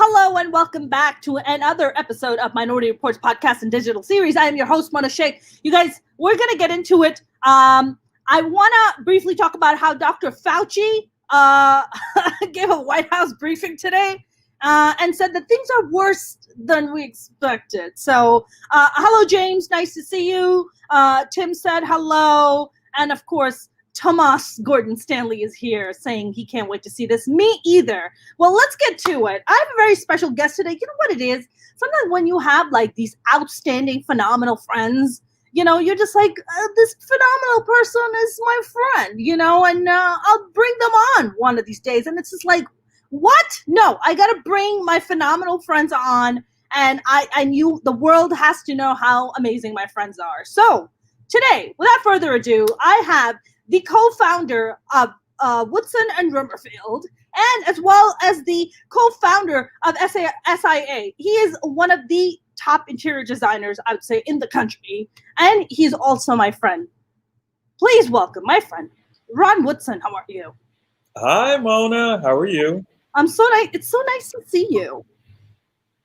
Hello, and welcome back to another episode of Minority Reports podcast and digital series. I am your host, Mona Sheikh. You guys, we're going to get into it. I want to briefly talk about how Dr. Fauci gave a White House briefing today and said that things are worse than we expected. So, hello, James. Nice to see you. Tim said hello. And of course, Thomas Gordon Stanley is here saying he can't wait to see this. Me either. Well, let's get to it. I have a very special guest today. You know what it is? Sometimes when you have like these outstanding, phenomenal friends, you know, you're just like, this phenomenal person is my friend, you know, and I'll bring them on one of these days. And it's just like, what? No, I got to bring my phenomenal friends on. And I knew the world has to know how amazing my friends are. So today, without further ado, I have the co-founder of Woodson and Rummerfield, and as well as the co-founder of SIA. He is one of the top interior designers, I would say, in the country, and he's also my friend. Please welcome my friend, Ron Woodson. How are you? Hi, Mona. How are you? I'm so nice. It's so nice to see you.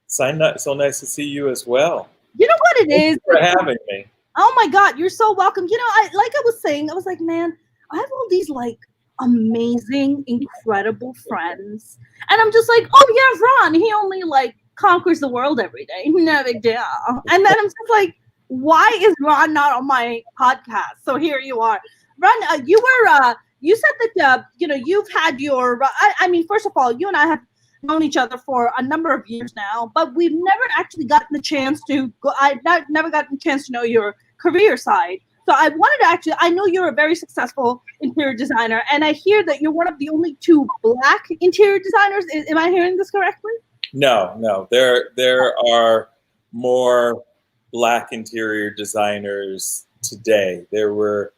So nice to see you as well. You know what it is? Thanks for having me. Oh my God, you're so welcome. You know, I was saying, I was like, man, I have all these like amazing, incredible friends. And I'm just like, oh yeah, Ron, he only like conquers the world every day. No big deal. And then I'm just like, why is Ron not on my podcast? So here you are. Ron, you said that, you know, you've had your, I mean, first of all, you and I have known each other for a number of years now, but we've never actually gotten the chance to go. I've never gotten a chance to know your career side. So I wanted to actually, I know you're a very successful interior designer, and I hear that you're one of the only two Black interior designers. Am I hearing this correctly? No. There are more Black interior designers today. There were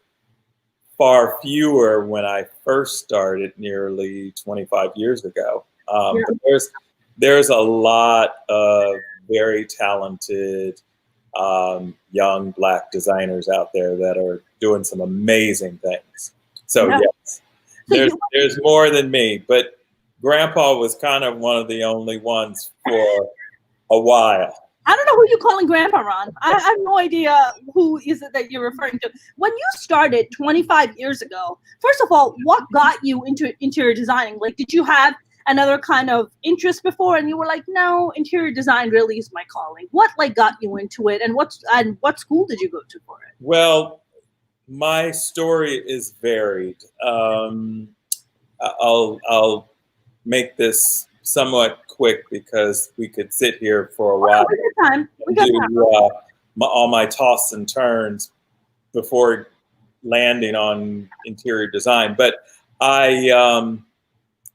far fewer when I first started nearly 25 years ago. But there's a lot of very talented young Black designers out there that are doing some amazing things. So yes, there's more than me, but Grandpa was kind of one of the only ones for a while. I don't know who you're calling Grandpa, Ron. I have no idea who is it that you're referring to. When you started 25 years ago, first of all, what got you into interior designing? Like, did you have another kind of interest before, and you were like, no, interior design really is my calling? What like got you into it, and what school did you go to for it? Well, my story is varied. I'll make this somewhat quick because we could sit here for a while. We got time. All my toss and turns before landing on interior design, but I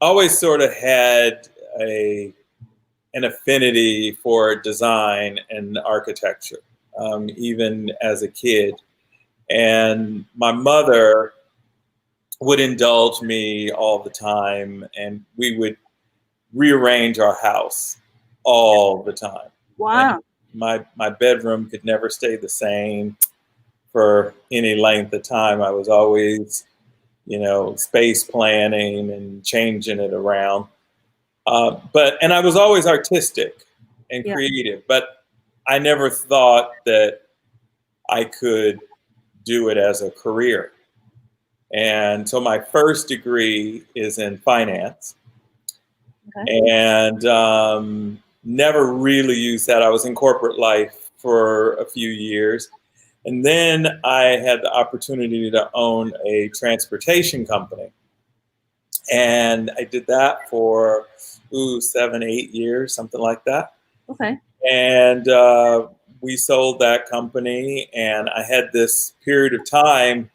always sort of had an affinity for design and architecture, even as a kid. And my mother would indulge me all the time, and we would rearrange our house all the time. Wow. And my bedroom could never stay the same for any length of time. I was always, you know, space planning and changing it around. And I was always artistic and creative, but I never thought that I could do it as a career. And so my first degree is in finance. Okay. And never really used that. I was in corporate life for a few years. And then I had the opportunity to own a transportation company. And I did that for 7, 8 years, something like that. Okay. And we sold that company, and I had this period of time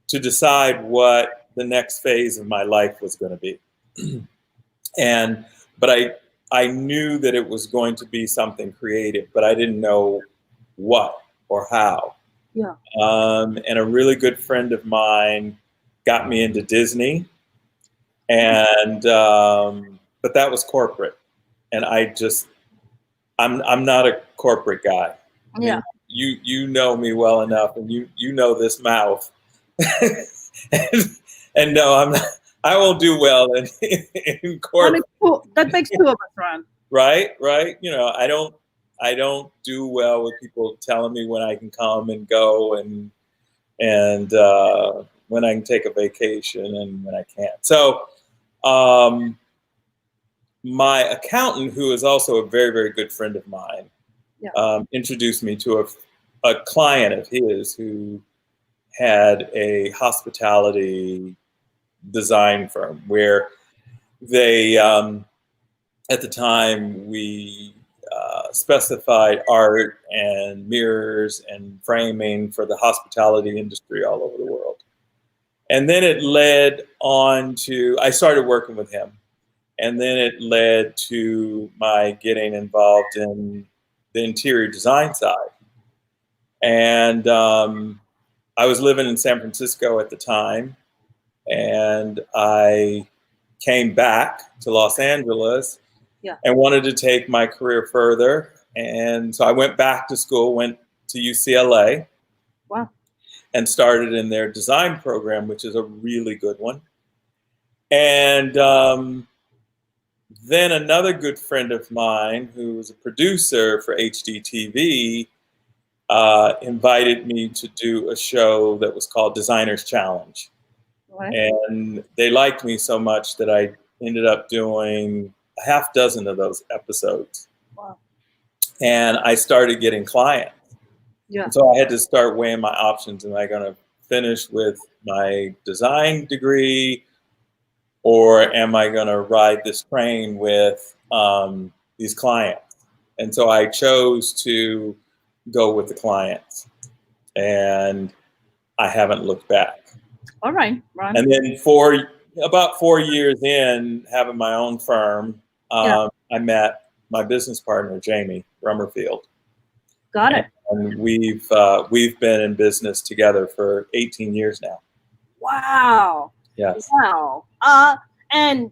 to decide what the next phase of my life was going to be. But I knew that it was going to be something creative, but I didn't know what or how. Yeah. And a really good friend of mine got me into Disney, and but that was corporate, and I'm not a corporate guy. I mean, you know me well enough, and you know this mouth, and no, I'm not. I won't do well in corporate. That makes two of us, Ron. Right, right. I don't do well with people telling me when I can come and go, and when I can take a vacation and when I can't. So, um, my accountant, who is also a very, very good friend of mine, Yeah. introduced me to a client of his who had a hospitality design firm where they, at the time, we specified art and mirrors and framing for the hospitality industry all over the world. And then it led on to, I started working with him. And then it led to my getting involved in the interior design side. And I was living in San Francisco at the time. And I came back to Los Angeles and wanted to take my career further. And so I went back to school, went to UCLA. Wow. And started in their design program, which is a really good one. And then another good friend of mine, who was a producer for HDTV, invited me to do a show that was called Designers Challenge. Right. And they liked me so much that I ended up doing a half dozen of those episodes. Wow. And I started getting clients. Yeah. And so I had to start weighing my options. Am I going to finish with my design degree, or am I going to ride this train with these clients? And so I chose to go with the clients, and I haven't looked back. All right. Right. And then about 4 years in having my own firm, I met my business partner, Jamie Rummerfield. Got it. And we've been in business together for 18 years now. Wow. Yes. Wow. And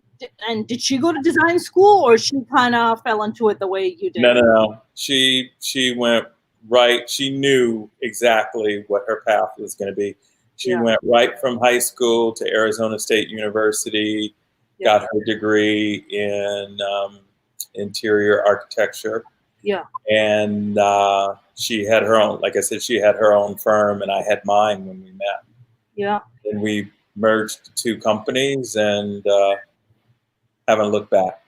did she go to design school, or she kind of fell into it the way you did? No. She went right. She knew exactly what her path was going to be. She went right from high school to Arizona State University, got her degree in interior architecture. Yeah. And she had her own, like I said, she had her own firm, and I had mine when we met. Yeah. And we merged two companies and haven't looked back.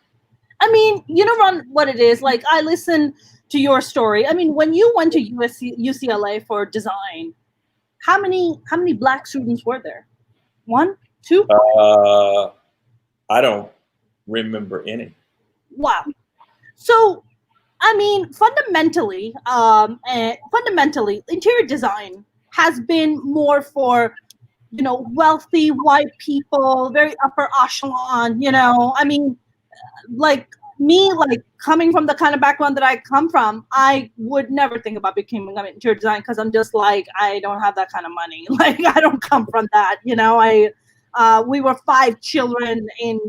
I mean, Ron, what it is, like, I listened to your story. I mean, when you went to UCLA for design, how many Black students were there? 1, 2? I don't remember any. Wow. So, I mean, fundamentally, interior design has been more for, wealthy white people, very upper echelon. I mean, like me, like coming from the kind of background that I come from, I would never think about becoming an interior design, because I'm just like, I don't have that kind of money. Like, I don't come from that. We were 5 children in,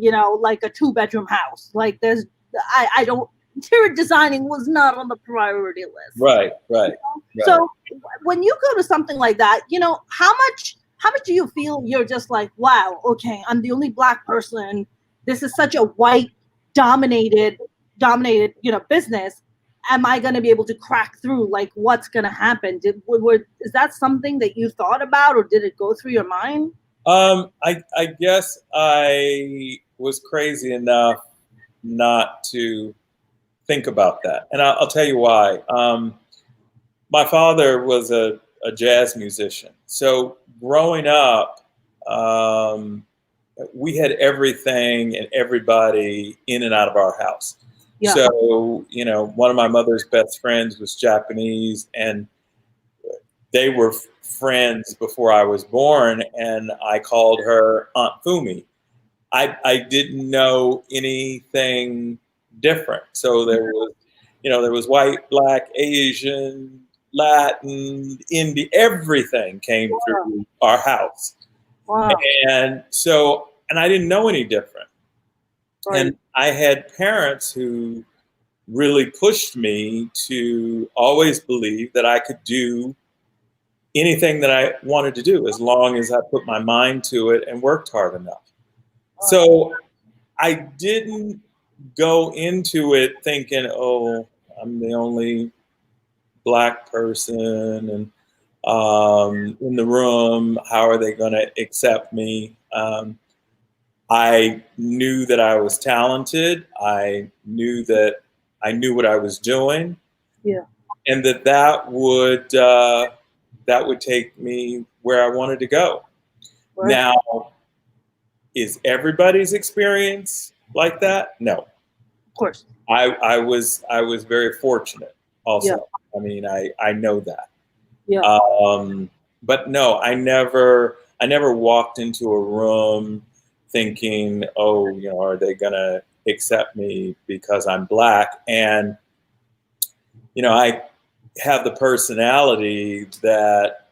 like a 2-bedroom house. Like, I don't. Interior designing was not on the priority list. Right. So when you go to something like that, how much do you feel you're just like, wow, okay, I'm the only Black person. This is such a white dominated, business. Am I going to be able to crack through? Like, what's going to happen? Is that something that you thought about, or did it go through your mind? I guess I was crazy enough not to think about that. And I'll tell you why. My father was a jazz musician. So growing up, we had everything and everybody in and out of our house. Yeah. So, one of my mother's best friends was Japanese, and they were friends before I was born, and I called her Aunt Fumi. I didn't know anything different. So there was white, Black, Asian, Latin, Indian, everything came through our house. Wow. And I didn't know any different. Right. And I had parents who really pushed me to always believe that I could do anything that I wanted to do, as long as I put my mind to it and worked hard enough. Wow. So I didn't go into it thinking, oh, I'm the only Black person and in the room. How are they going to accept me? I knew that I was talented. I knew that I knew what I was doing, Yeah. and that would take me where I wanted to go. Right. Now, is everybody's experience like that? No. Of course. I was very fortunate. Also, Yeah. I mean, I know that. Yeah. But no, I never walked into a room thinking, oh, are they gonna accept me because I'm Black? And I have the personality that,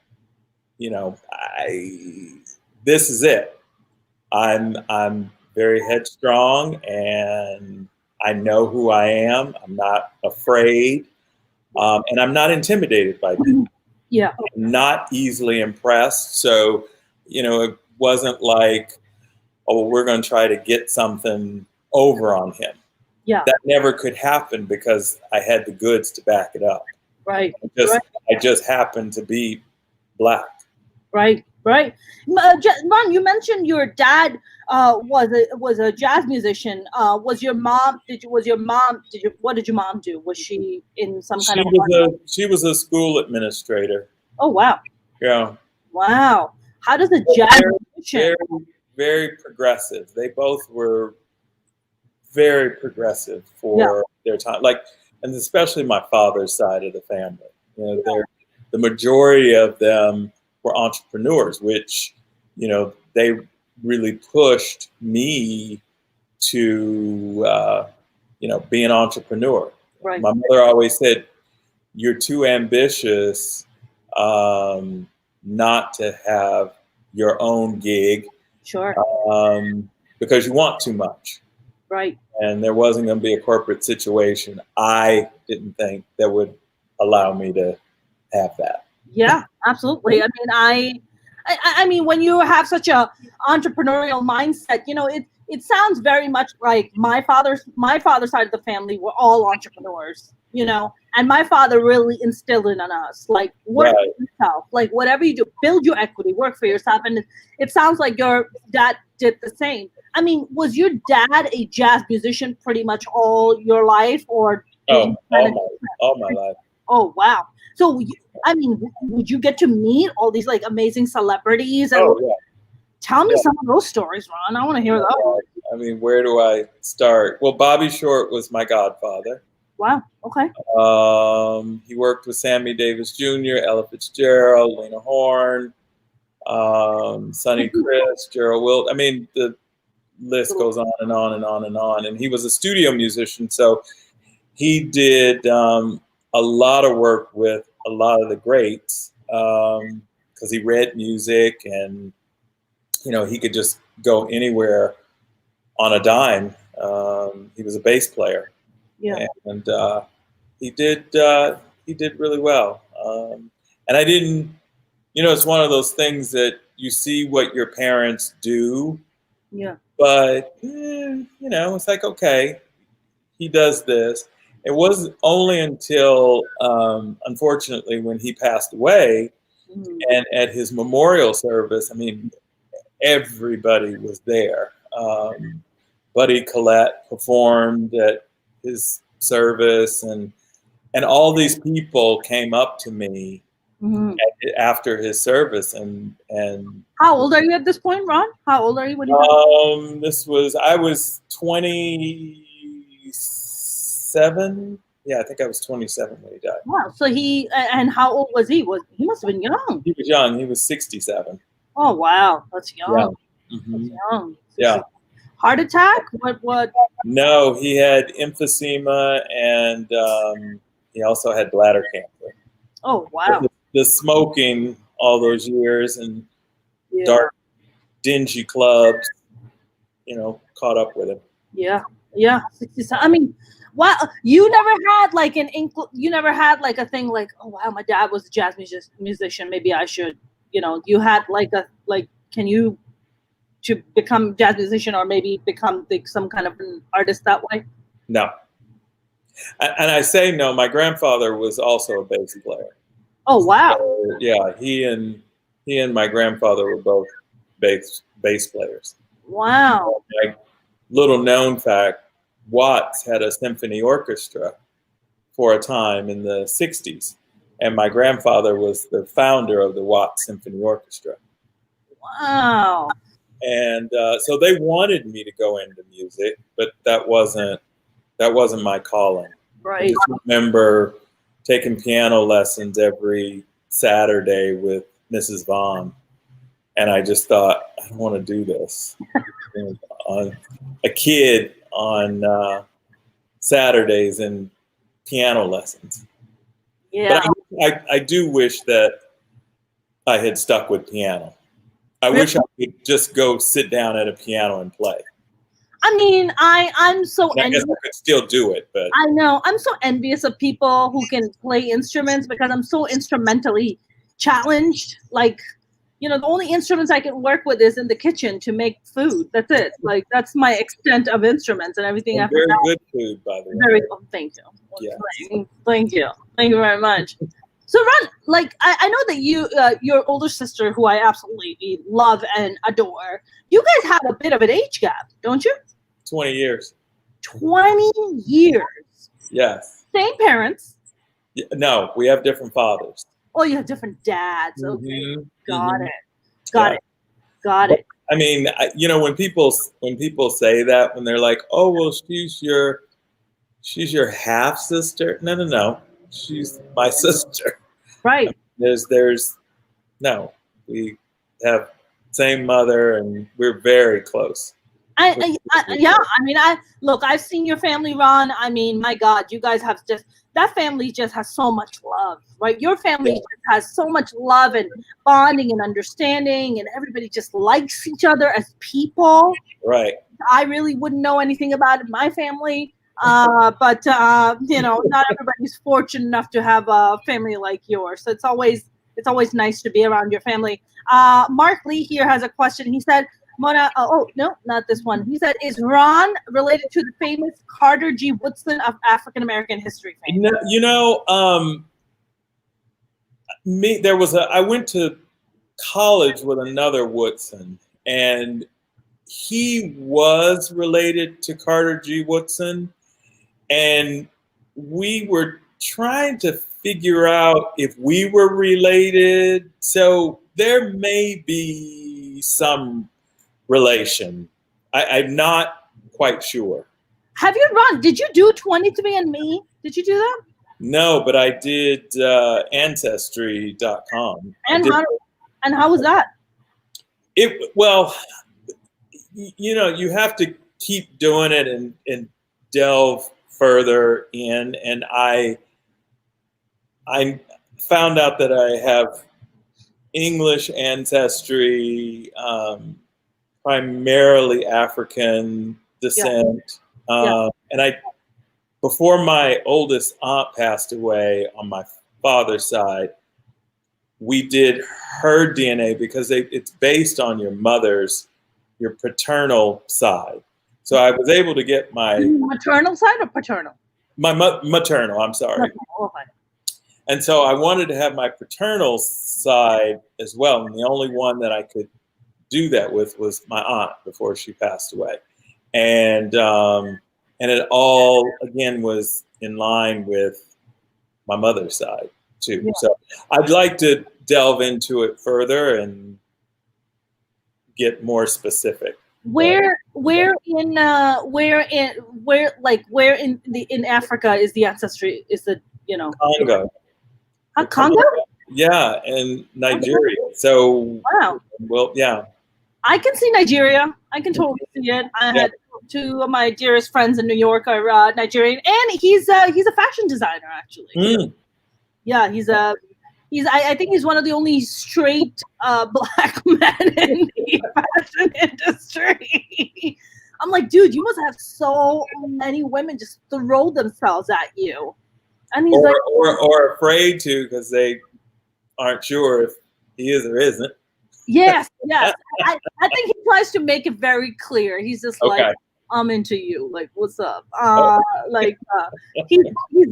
this is it. I'm very headstrong, and I know who I am. I'm not afraid, and I'm not intimidated by people. Yeah. I'm not easily impressed. So, it wasn't like, oh, we're going to try to get something over on him. Yeah. That never could happen because I had the goods to back it up. Right. I just happened to be Black. Right. Ron, you mentioned your dad was a jazz musician. What did your mom do? Was she in some kind of She was a school administrator. Oh wow. Yeah. Wow. How does a jazz musician? Very, very progressive. They both were very progressive for their time. And especially my father's side of the family. The majority of them were entrepreneurs, which, they really pushed me to, be an entrepreneur. Right. My mother always said, you're too ambitious not to have your own gig. Sure. Because you want too much. Right. And there wasn't going to be a corporate situation I didn't think that would allow me to have that. Yeah, absolutely. I mean, when you have such a entrepreneurial mindset, it sounds very much like my father's side of the family were all entrepreneurs, and my father really instilled it on us, like work for yourself, like whatever you do, build your equity, work for yourself. And it sounds like your dad did the same. I mean, was your dad a jazz musician pretty much all your life, or all my life? Oh wow! So, I mean, would you get to meet all these like amazing celebrities? And tell me some of those stories, Ron. I want to hear those. I mean, where do I start? Well, Bobby Short was my godfather. Wow. Okay. He worked with Sammy Davis Jr., Ella Fitzgerald, Lena Horne, Sonny Chris, Gerald Wilt. I mean, the list goes on and on and on and on. And he was a studio musician, so he did a lot of work with a lot of the greats because he read music, and he could just go anywhere on a dime. He was a bass player, and he did really well. And I didn't, it's one of those things that you see what your parents do, but it's like, okay, he does this. It wasn't only until, unfortunately, when he passed away, and at his memorial service, I mean, everybody was there. Buddy Collette performed at his service, and all these people came up to me after his service. And how old are you at this point, Ron? How old are you when you? I was 27. Yeah, I think I was 27 when he died. Wow. So and how old was he? He must have been young. He was young. He was 67. Oh wow, that's young. Yeah. That's young. Yeah. Heart attack? What? No, he had emphysema, and he also had bladder cancer. Oh wow. The smoking all those years and dark, dingy clubs, caught up with him. Yeah. 67. I mean, wow. You never had like you never had like a thing like, oh wow, my dad was a jazz musician. Maybe I should, you had can you to become a jazz musician or maybe become some kind of an artist that way? No. And I say no. My grandfather was also a bass player. Oh wow! So, yeah, he and my grandfather were both bass players. Wow! Like, little known fact: Watts had a symphony orchestra for a time in the '60s, and my grandfather was the founder of the Watts Symphony Orchestra. Wow! And so they wanted me to go into music, but that wasn't my calling. I Right. just remember taking piano lessons every Saturday with Mrs. Vaughn, and I just thought, I don't want to do this. On a kid on Saturdays and piano lessons. Yeah. But I do wish that I had stuck with piano. I wish I could just go sit down at a piano and play. I mean, I'm so I guess I could still do it, but I know I'm so envious of people who can play instruments because I'm so instrumentally challenged. Like, the only instruments I can work with is in the kitchen to make food. That's it. Like, that's my extent of instruments, and everything and after very that. good food, by the way. Very thank you. Yeah. Thank you very much. So Ron, like I know that you, your older sister, who I absolutely love and adore, you guys have a bit of an age gap, don't you? 20 years. 20 years. Yes. Same parents. No, we have different fathers. Oh, you have different dads. Okay, Mm-hmm. got it. Yeah. Got it. I mean, when people say that, when they're like, "Oh, well, she's your half sister." No, she's my sister. Right. There's no. We have same mother, and we're very close. Yeah. I mean, I've seen your family, Ron. I mean, my God, you guys have that family just has so much love, right? Your family just has so much love and bonding and understanding, and everybody just likes each other as people. Right. I really wouldn't know anything about my family, but not everybody's fortunate enough to have a family like yours. So it's always nice to be around your family. Mark Lee here has a question. He said, Mona, oh no, not this one. He said, is Ron related to the famous Carter G. Woodson of African American history fame? I went to college with another Woodson, and he was related to Carter G. Woodson, and we were trying to figure out if we were related. So there may be some relation. I'm not quite sure. Have you, Ron? Did you do 23andMe? Did you do that? No, but I did Ancestry.com. And how was that? You have to keep doing it and delve further in. And I found out that I have English ancestry, primarily African descent. And before my oldest aunt passed away on my father's side, we did her DNA because it's based on your paternal side. So I was able to get my maternal side or paternal? My maternal, I'm sorry. Okay. And so I wanted to have my paternal side as well. And the only one that I could do that with was my aunt before she passed away. And it all, again, was in line with my mother's side, too. Yeah. So I'd like to delve into it further and get more specific. Where in Africa is the ancestry? Is the Congo? Congo? Yeah, and Nigeria. So wow. Well, yeah. I can see Nigeria. I can totally see it. I had two of my dearest friends in New York are Nigerian, and he's a fashion designer actually. Mm. Yeah, I think he's one of the only straight black men in the fashion industry. I'm like, dude, you must have so many women just throw themselves at you. And he's or afraid to because they aren't sure if he is or isn't. Yes. I think he tries to make it very clear. He's just like, I'm into you. Like, what's up? Oh, Like, he's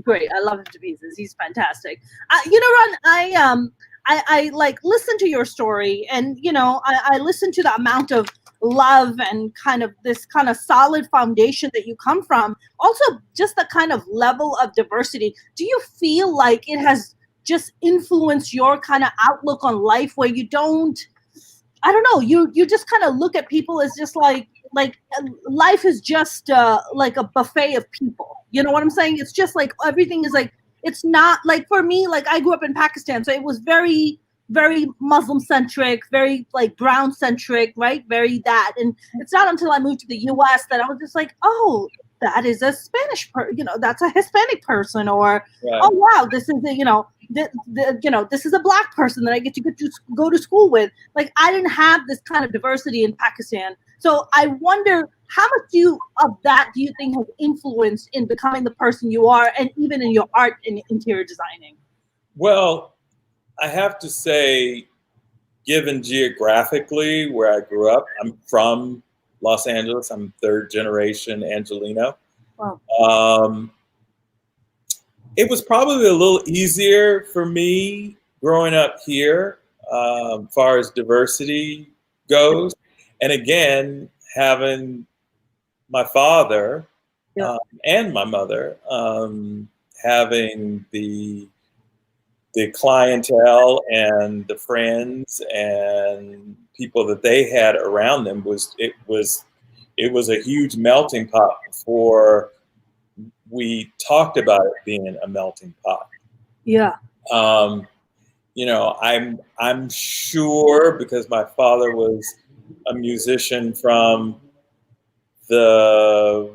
great. I love him to pieces. He's fantastic. Ron, I like listen to your story, and I listen to the amount of love and kind of this kind of solid foundation that you come from. Also, just the kind of level of diversity. Do you feel like it has just influenced your kind of outlook on life, where you don't? I don't know. You just kind of look at people as just like life is just like a buffet of people. You know what I'm saying? It's just like everything is like, it's not like, for me, like I grew up in Pakistan, so it was very very Muslim centric, very like brown centric, right? Very that. And it's not until I moved to the US that I was just like, oh, that is a that's a Hispanic person, or right. oh wow, this is this is a black person that I get to go to school with. Like, I didn't have this kind of diversity in Pakistan. So I wonder, how much of that do you think has influenced in becoming the person you are, and even in your art and interior designing? Well, I have to say, given geographically where I grew up, I'm from Los Angeles. I'm third generation Angelino. Wow. It was probably a little easier for me growing up here, as far as diversity goes. And again, having my father and my mother, having the clientele and the friends and people that they had around them, was a huge melting pot before we talked about it being a melting pot. Yeah. I'm sure, because my father was a musician from the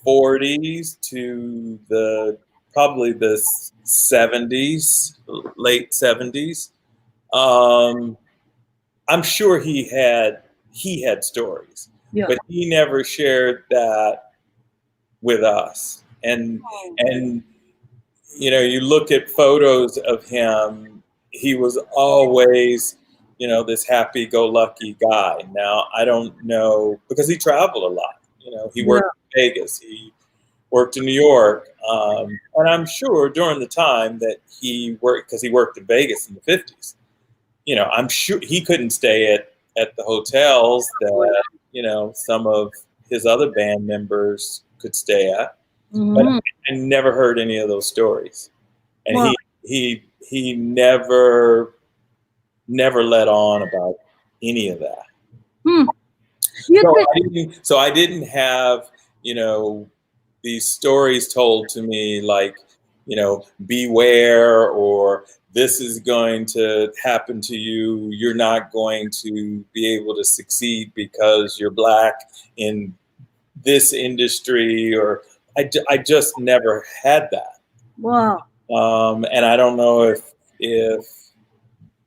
40s to probably the 70s, late 70s. I'm sure he had stories, but he never shared that with us. And you look at photos of him, he was always, this happy-go-lucky guy. Now, I don't know, because he traveled a lot. He worked in Vegas, he worked in New York, and I'm sure during the time that he worked, because he worked in Vegas in the 50s, I'm sure he couldn't stay at the hotels that, some of his other band members could stay at. But I never heard any of those stories, and he never let on about any of that. So I didn't have these stories told to me like, beware, or this is going to happen to you. You're not going to be able to succeed because you're black in this industry, or I just never had that. Wow. And I don't know if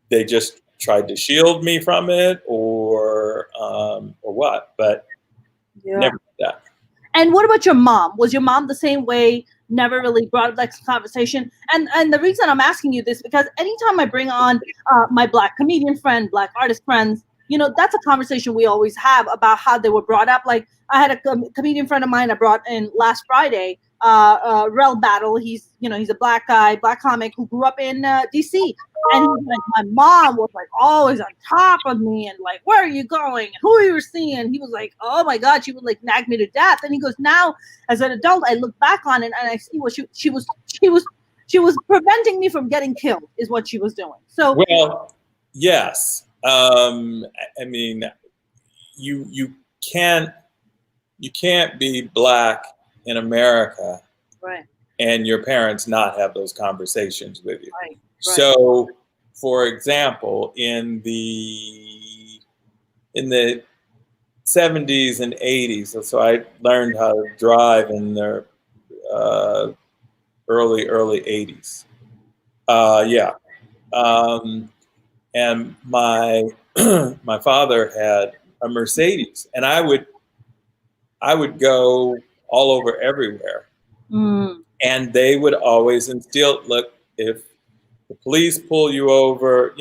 they just tried to shield me from it, or what, but never did that. And what about your mom? Was your mom the same way? Never really brought up that conversation? And the reason I'm asking you this, because anytime I bring on my black comedian friend, black artist friends, that's a conversation we always have about how they were brought up. Like, I had a comedian friend of mine I brought in last Friday, Rel Battle. He's a black guy, black comic who grew up in DC. And he's like, my mom was like always on top of me and like, where are you going? And who are you seeing? He was like, oh my God, she would like nag me to death. And he goes, now as an adult, I look back on it and I see what she was preventing me from getting killed, is what she was doing. So, well, yes. I mean, you can't be black in America, right, and your parents not have those conversations with you. Right. So, for example, in the 70s and 80s, so I learned how to drive in the early 80s. And my my father had a Mercedes, and I would go all over everywhere, and they would always instill, look, if the police pull you over,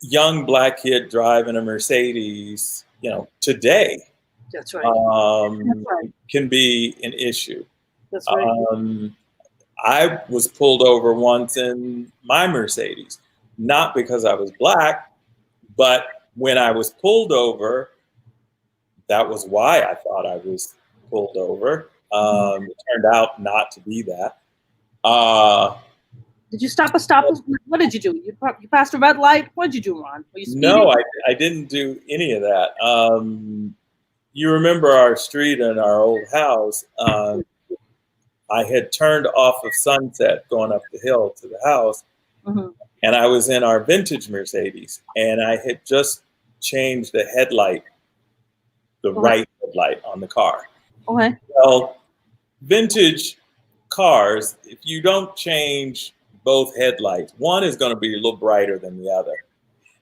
young black kid driving a Mercedes, today, That's right. That's right. can be an issue. That's right. I was pulled over once in my Mercedes, not because I was black, but when I was pulled over, that was why I thought I was pulled over. It turned out not to be that. Did you stop a stop? What did you do? You passed a red light? What did you do, Ron? Were you speeding? No, I didn't do any of that. You remember our street and our old house. I had turned off of Sunset going up the hill to the house, and I was in our vintage Mercedes, and I had just changed the headlight, the right headlight on the car. Okay. Well, vintage cars, if you don't change both headlights, one is going to be a little brighter than the other.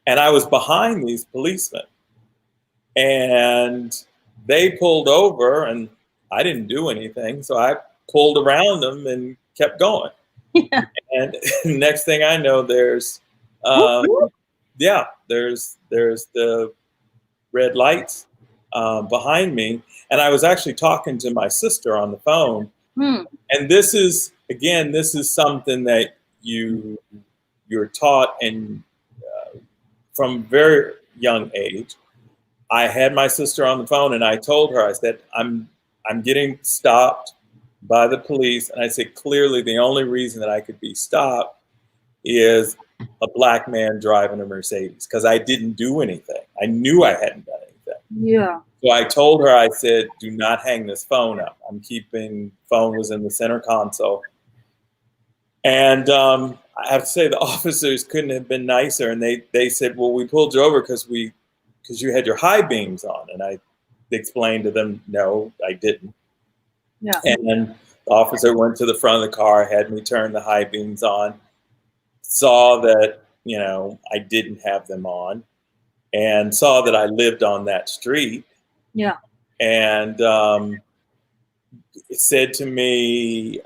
And I was behind these policemen, and they pulled over, and I didn't do anything, so I pulled around them and kept going. Yeah. And next thing I know, there's the red lights behind me, and I was actually talking to my sister on the phone. And this is something that you're taught, and from very young age. I had my sister on the phone, and I told her, I said, I'm getting stopped by the police, and I said, clearly the only reason that I could be stopped is a black man driving a Mercedes, because I didn't do anything. I knew I hadn't done anything. Yeah. So I told her, I said, do not hang this phone up. Phone was in the center console. And I have to say the officers couldn't have been nicer. And they said, well, we pulled you over because you had your high beams on. And I explained to them, no, I didn't. Yeah. And then the officer went to the front of the car, had me turn the high beams on, saw that, I didn't have them on, and saw that I lived on that street. Yeah. And said to me,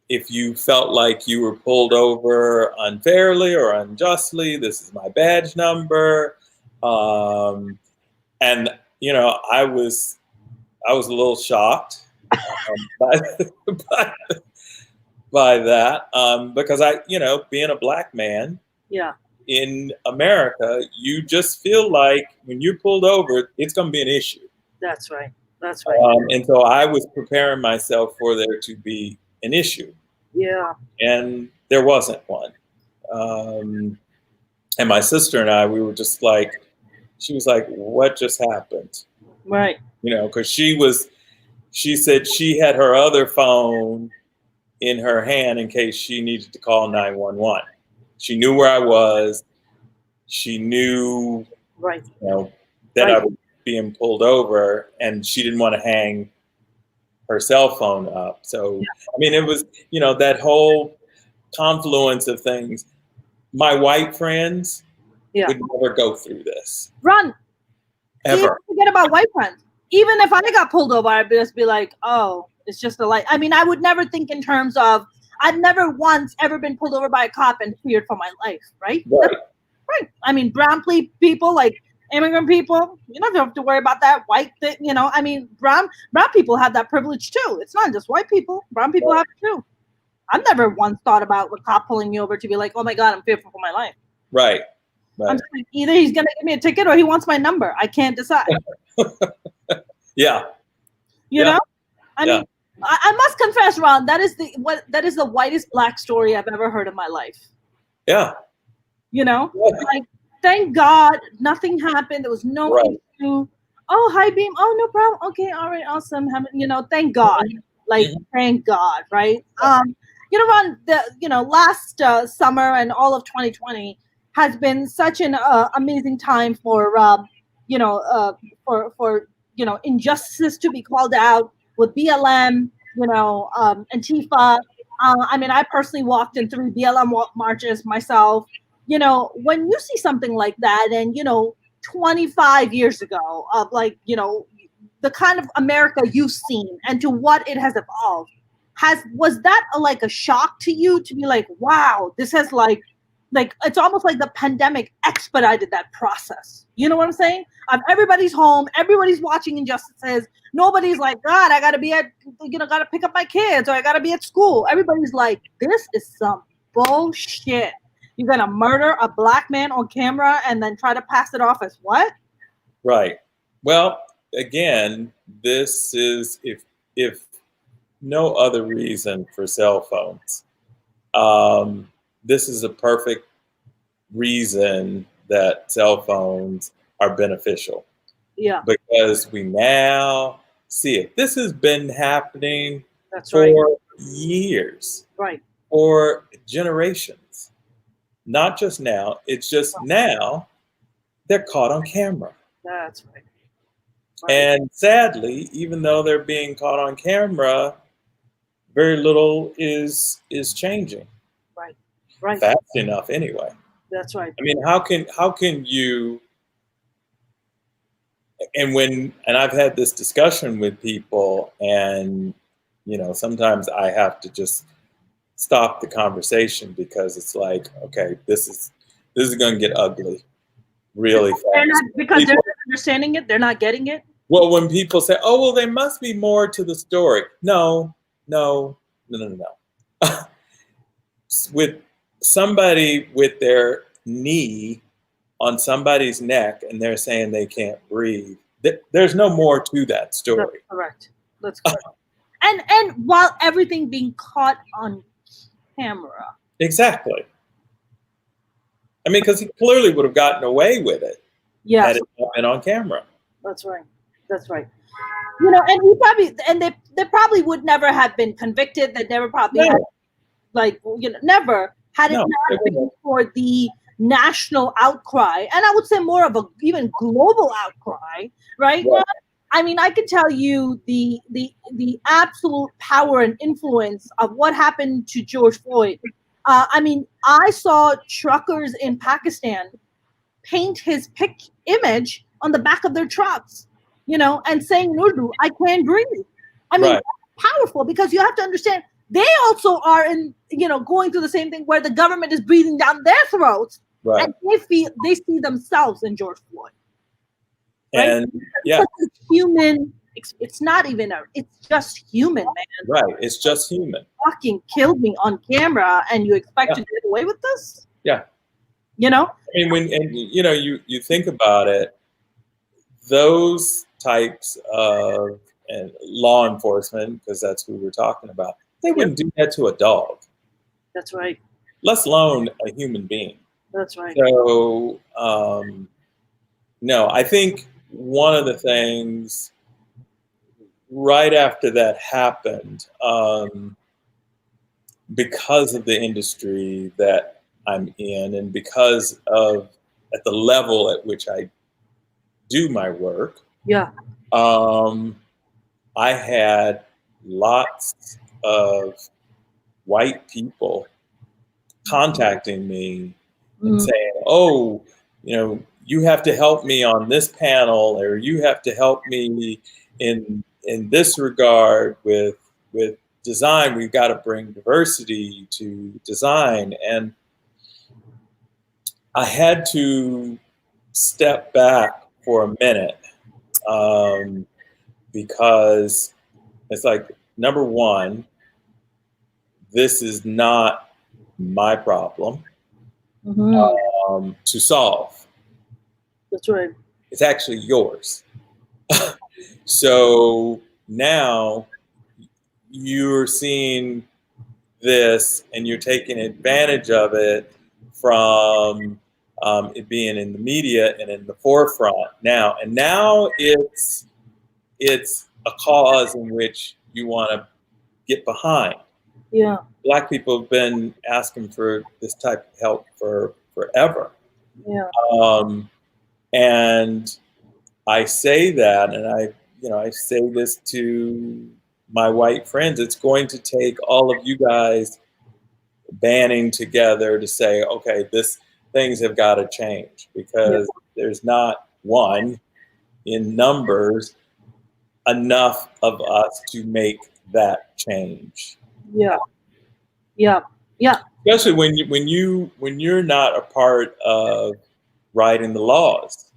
if you felt like you were pulled over unfairly or unjustly, this is my badge number. And I was a little shocked by that, because being a black man, yeah, in America, you just feel like when you're pulled over, it's going to be an issue. That's right. That's right. And so I was preparing myself for there to be an issue. Yeah. And there wasn't one. And my sister and I, we were just like, she was like, what just happened? Right. Because she said she had her other phone in her hand in case she needed to call 911. She knew where I was. She knew, right, that I was being pulled over, and she didn't want to hang her cell phone up. So, yeah. It was, that whole confluence of things. My white friends would never go through this. Run. Ever. Forget about white friends. Even if I got pulled over, I'd just be like, oh, it's just a light. I would never think in terms of, I've never once ever been pulled over by a cop and feared for my life, right? Right. Brown people, like immigrant people, you don't have to worry about that. White, brown people have that privilege too. It's not just white people. Brown people have it too. I've never once thought about a cop pulling me over to be like, oh my God, I'm fearful for my life. Right. I'm saying either he's going to give me a ticket or he wants my number. I can't decide. Yeah. You know? I must confess, Ron, that is the whitest black story I've ever heard in my life. Yeah. Like, thank God nothing happened. There was no issue. Oh, high beam. Oh, no problem. Okay, all right, awesome. Thank God. Like, thank God, right? Ron, last summer and all of 2020 has been such an amazing time for injustice to be called out with BLM, Antifa. I personally walked in 3 BLM marches myself. When you see something like that, and 25 years ago of the kind of America you've seen and to what it has evolved, was that a shock to you to be like, wow, this has Like, it's almost like the pandemic expedited that process. You know what I'm saying? Everybody's home, everybody's watching injustices. Nobody's like, God, I gotta be at, gotta pick up my kids, or I gotta be at school. Everybody's like, this is some bullshit. You're gonna murder a black man on camera and then try to pass it off as what? Right. Well, again, this is if no other reason for cell phones. This is a perfect reason that cell phones are beneficial. Yeah. Because we now see it. This has been happening That's for right. years, Right. for generations. Not just now, it's just now they're caught on camera. That's right. And sadly, even though they're being caught on camera, very little is changing. Right. Right. Fast enough anyway. That's right. I mean, how can you, and I've had this discussion with people, and sometimes I have to just stop the conversation because it's like, okay, this is going to get ugly really fast. Because they're not understanding it, they're not getting it. Well, when people say, "Oh, well, there must be more to the story," no. With somebody with their knee on somebody's neck and they're saying they can't breathe, there's no more to that story. That's correct. That's correct. And while everything being caught on camera. Exactly. I mean, because he clearly would have gotten away with it had it not been on camera. That's right. That's right. And they probably would never have been convicted. They never probably had, never had it not been for the national outcry, and I would say more of a even global outcry, right? Yeah. I mean, I can tell you the absolute power and influence of what happened to George Floyd. I mean, I saw truckers in Pakistan paint his image on the back of their trucks, and saying in Urdu, "I can't breathe." I mean, that's powerful, because you have to understand they also are going through the same thing where the government is breathing down their throats, and they see themselves in George Floyd. Right? And yeah, it's human. It's not even it's just human, man. Right. It's just human. Fucking killed me on camera, and you expect to get away with this? Yeah. I mean, you think about it, those types of law enforcement, because that's who we're talking about, they wouldn't do that to a dog. That's right. Let alone a human being. That's right. So, no, I think one of the things right after that happened, because of the industry that I'm in, and because of at the level at which I do my work, I had lots of white people contacting me and saying, "Oh, you have to help me on this panel, or you have to help me in this regard with design. We've got to bring diversity to design." And I had to step back for a minute, because it's like, number one, this is not my problem to solve. That's right. It's actually yours. So now you're seeing this and you're taking advantage of it from it being in the media and in the forefront now. And now it's a cause in which you want to get behind. Yeah. Black people have been asking for this type of help for forever. Yeah. And I say that, and I say this to my white friends. It's going to take all of you guys banding together to say, okay, things have got to change, because there's not one in numbers enough of us to make that change. Yeah. Yeah. Yeah, Especially when you're not a part of writing the laws.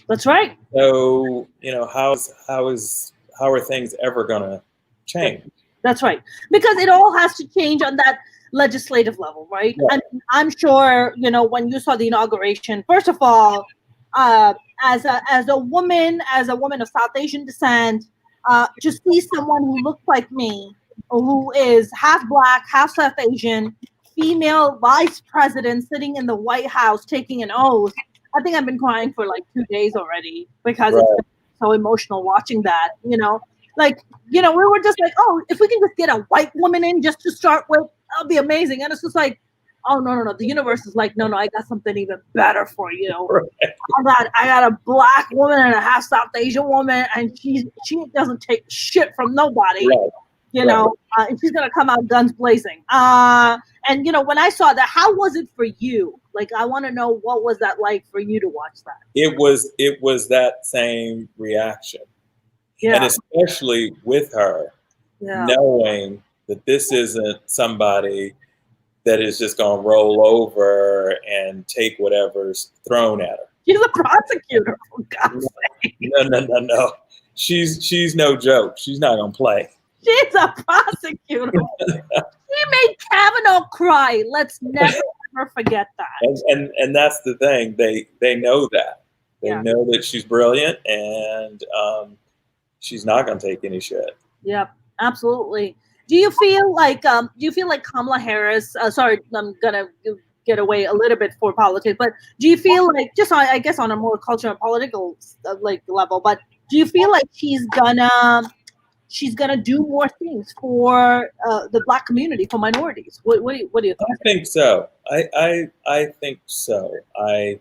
that's right. So how are things ever going to change? That's right. Because it all has to change on that legislative level, right? Yeah. And I'm sure, when you saw the inauguration, first of all, uh, as a woman of South Asian descent, to see someone who looks like me, who is half black, half South Asian, female vice president sitting in the White House taking an oath. I think I've been crying for like 2 days already because it's Right. been so emotional watching that. Like, we were just like, oh, if we can just get a white woman in just to start with, that'll be amazing. And it's just like, oh no, no, no. The universe is like, no, no, I got something even better for you. Right. I got a black woman and a half South Asian woman, and she doesn't take shit from nobody. Right. And she's gonna come out guns blazing. And when I saw that, how was it for you? Like, I want to know, what was that like for you to watch that? It was that same reaction. Yeah. And especially with her, knowing that this isn't somebody that is just going to roll over and take whatever's thrown at her. She's a prosecutor, for God's sake. No. She's no joke. She's not going to play. She's a prosecutor. She made Kavanaugh cry. Let's never ever forget that. And that's the thing. They know that. They know that she's brilliant, and she's not going to take any shit. Yep, absolutely. Do you feel like Kamala Harris? Sorry, I'm gonna get away a little bit for politics, but do you feel like, just I guess on a more cultural and political level, but do you feel like she's gonna do more things for the Black community, for minorities? What do you think? I think so. I think so. I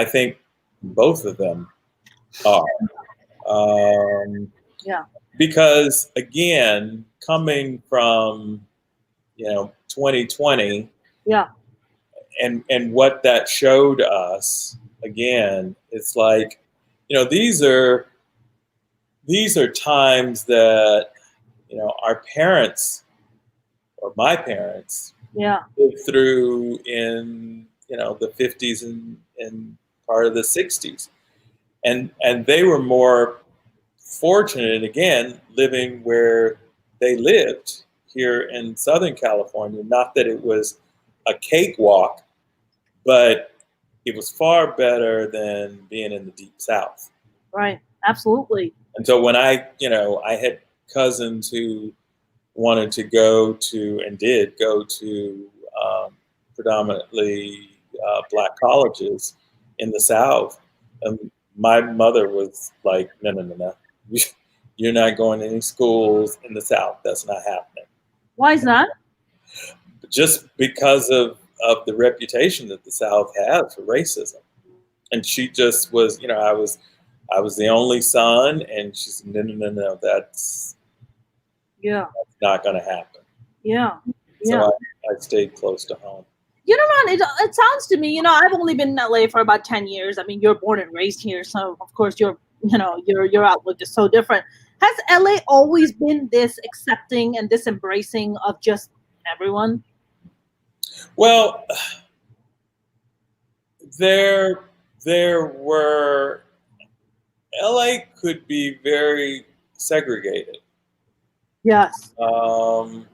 think both of them are. Yeah. Because again, coming from 2020, yeah, and what that showed us, again, it's like, these are times that our parents, or my parents, lived through in the 50s and part of the 60s, and they were more fortunate, again, living where they lived here in Southern California. Not that it was a cakewalk, but it was far better than being in the Deep South. Right. Absolutely. And so when I had cousins who wanted to go to, and did go to, predominantly Black colleges in the South, my mother was like, no. You're not going to any schools in the South. That's not happening. Why is that? Just because of the reputation that the South has for racism. And she just was, I was the only son, and she said, no, that's not going to happen. Yeah. So I stayed close to home. It sounds to me, I've only been in LA for about 10 years. I mean, you're born and raised here, so of course your outlook is so different. Has LA always been this accepting and this embracing of just everyone? Well, there were, LA could be very segregated. Yes. I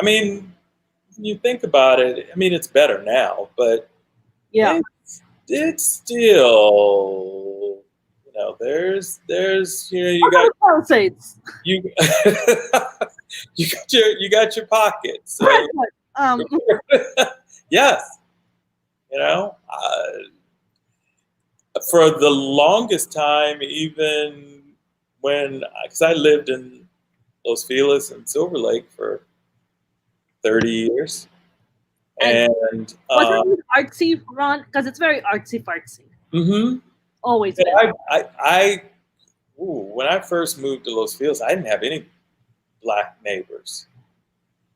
mean, you think about it, I mean, it's better now, but it's still, there's you got Palisades. You got your pockets. So, yes, for the longest time, even because I lived in Los Feliz and Silver Lake for 30 years. And was it artsy, Ron? Because it's very artsy fartsy. Mm-hmm. Always. When I first moved to Los Feliz, I didn't have any Black neighbors.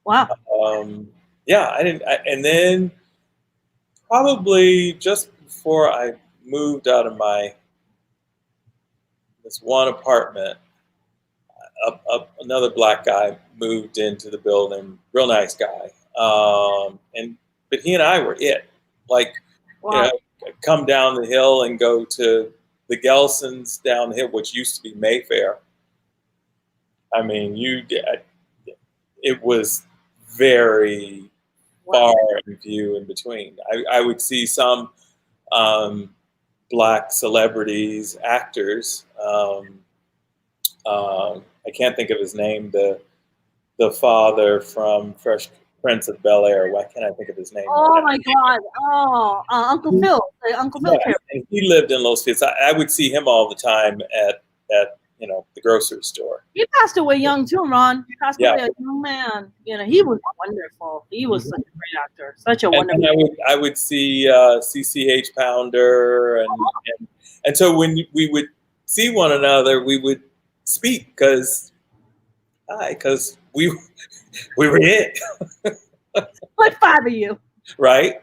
Wow. I didn't. And then probably just before I moved out of this one apartment, another Black guy moved into the building, real nice guy. But he and I were it. Like, Wow. come down the hill and go to the Gelsons down the hill, which used to be Mayfair. I mean, it was very far and few in between. I would see some black celebrities, actors. I can't think of his name. The father from Fresh Prince of Bel-Air. Why can't I think of his name? Oh my God! Oh, Uncle Phil, Uncle Phil. Yeah, and he lived in Los Feliz. I would see him all the time at the grocery store. He passed away young too, Ron. He passed Yeah. away a young man. He was wonderful. He was such a great actor. Such a wonderful. And I would see CCH Pounder, and so when we would see one another, we would speak because we were it. Like 5 of you. Right.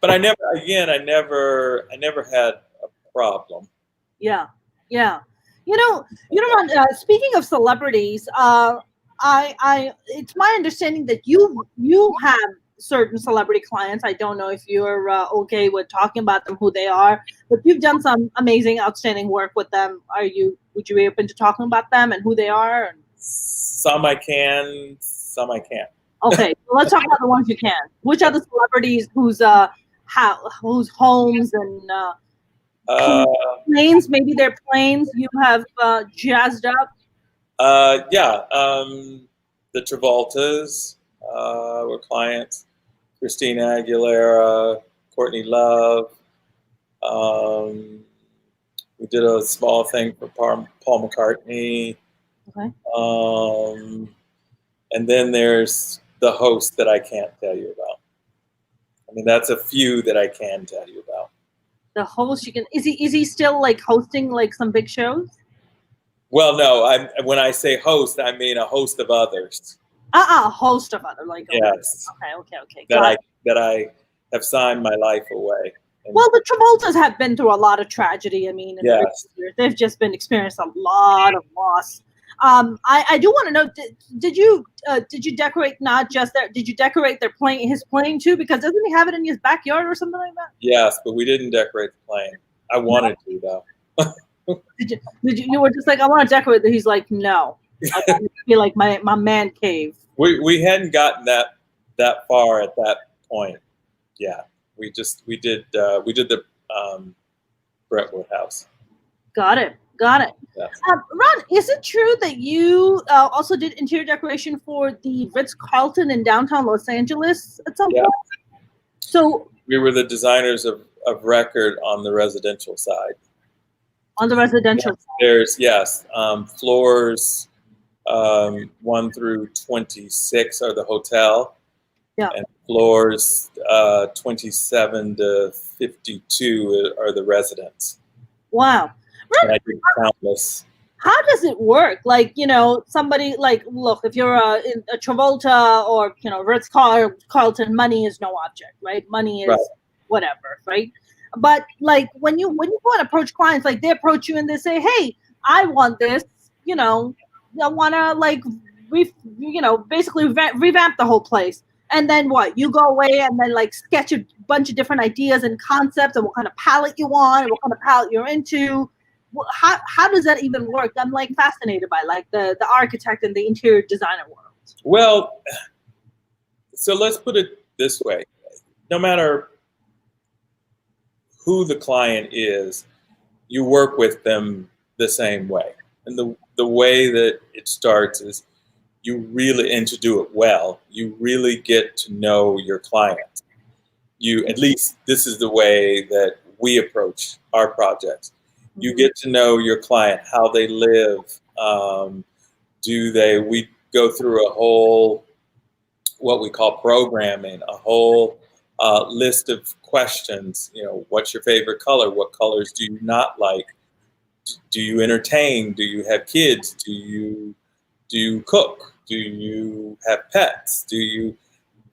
But I never had a problem. Yeah. Speaking of celebrities, it's my understanding that you have certain celebrity clients. I don't know if you're okay with talking about them, who they are, but you've done some amazing, outstanding work with them. Would you be open to talking about them and who they are? Some I can, some I can't. Okay, well, let's talk about the ones you can. Which are the celebrities whose homes and planes, maybe their planes, you have jazzed up? The Travoltas were clients. Christina Aguilera, Courtney Love. We did a small thing for Paul McCartney. Okay. And then there's the host that I can't tell you about. I mean, that's a few that I can tell you about. The host, is he still like hosting like some big shows? Well, no. When I say host, I mean a host of others. A host of other Yes. Okay. That I have signed my life away. Well, the Travoltas have been through a lot of tragedy. I mean, in yes. recent years, they've just been experiencing a lot of loss. I do want to know, did you decorate not just their? Did you decorate his plane too? Because doesn't he have it in his backyard or something like that? Yes, but we didn't decorate the plane. I wanted to though. Did you were just like, I want to decorate it. He's like, no, I want it to be like my man cave. We hadn't gotten that far at that point. Yeah, we did the Brentwood house. Got it. Yes. Ron, is it true that you also did interior decoration for the Ritz-Carlton in downtown Los Angeles at some point? So we were the designers of record on the residential side. On the residential side. There's floors 1 through 26 are the hotel. Yeah. And floors 27 to 52 are the residents. Wow. And I did countless. How does it work? Like, somebody like, look, if you're a Travolta or, Ritz-Carlton, money is no object, right? Money is whatever, right? But like when you go and approach clients, like they approach you and they say, hey, I want this, I want to like, basically revamp the whole place. And then what? You go away and then like sketch a bunch of different ideas and concepts and what kind of palette you want and what kind of palette you're into. How does that even work? I'm like fascinated by like the architect and the interior designer world. Well, so let's put it this way. No matter who the client is, you work with them the same way. And the way that it starts is and to do it well, you really get to know your client. At least this is the way that we approach our projects. You get to know your client, how they live. We go through a whole, what we call programming, a whole list of questions. What's your favorite color? What colors do you not like? Do you entertain? Do you have kids? Do you cook? Do you have pets?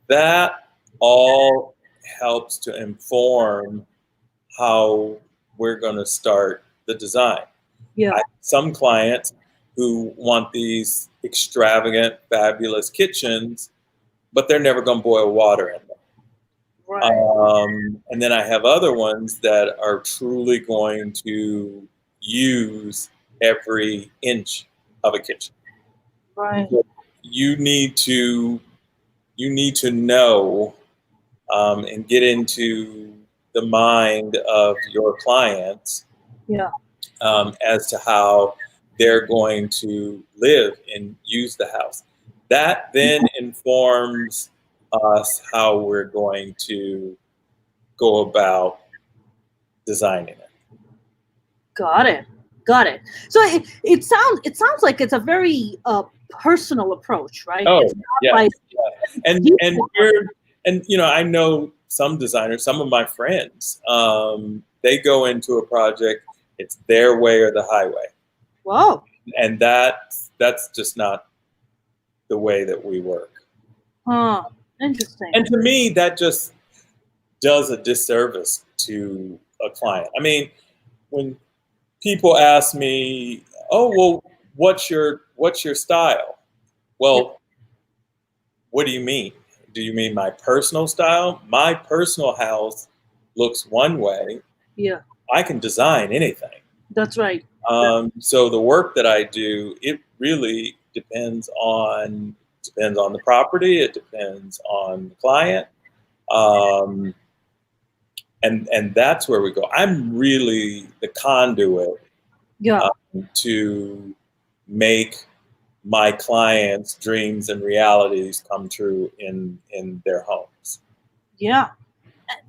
That all helps to inform how we're going to start the design. Yeah. I have some clients who want these extravagant, fabulous kitchens, but they're never going to boil water in them. Right. And then I have other ones that are truly going to use every inch of a kitchen. Right. You need to know and get into the mind of your clients Yeah. as to how they're going to live and use the house. That then informs us how we're going to go about designing it. Got it. Got it. So it sounds like it's a very personal approach, right? Oh, It's not yes, like and I know some designers, some of my friends, they go into a project, it's their way or the highway, whoa. and that's just not the way that we work. Huh. Interesting. And to me, that just does a disservice to a client. I mean, when people ask me, "Oh, well, what's your style?" Well, what do you mean? Do you mean my personal style? My personal house looks one way. Yeah. I can design anything. That's right. So the work that I do, it really depends on the property. It depends on the client, and that's where we go. I'm really the conduit Yeah. to make my clients' dreams and realities come true in their homes. Yeah.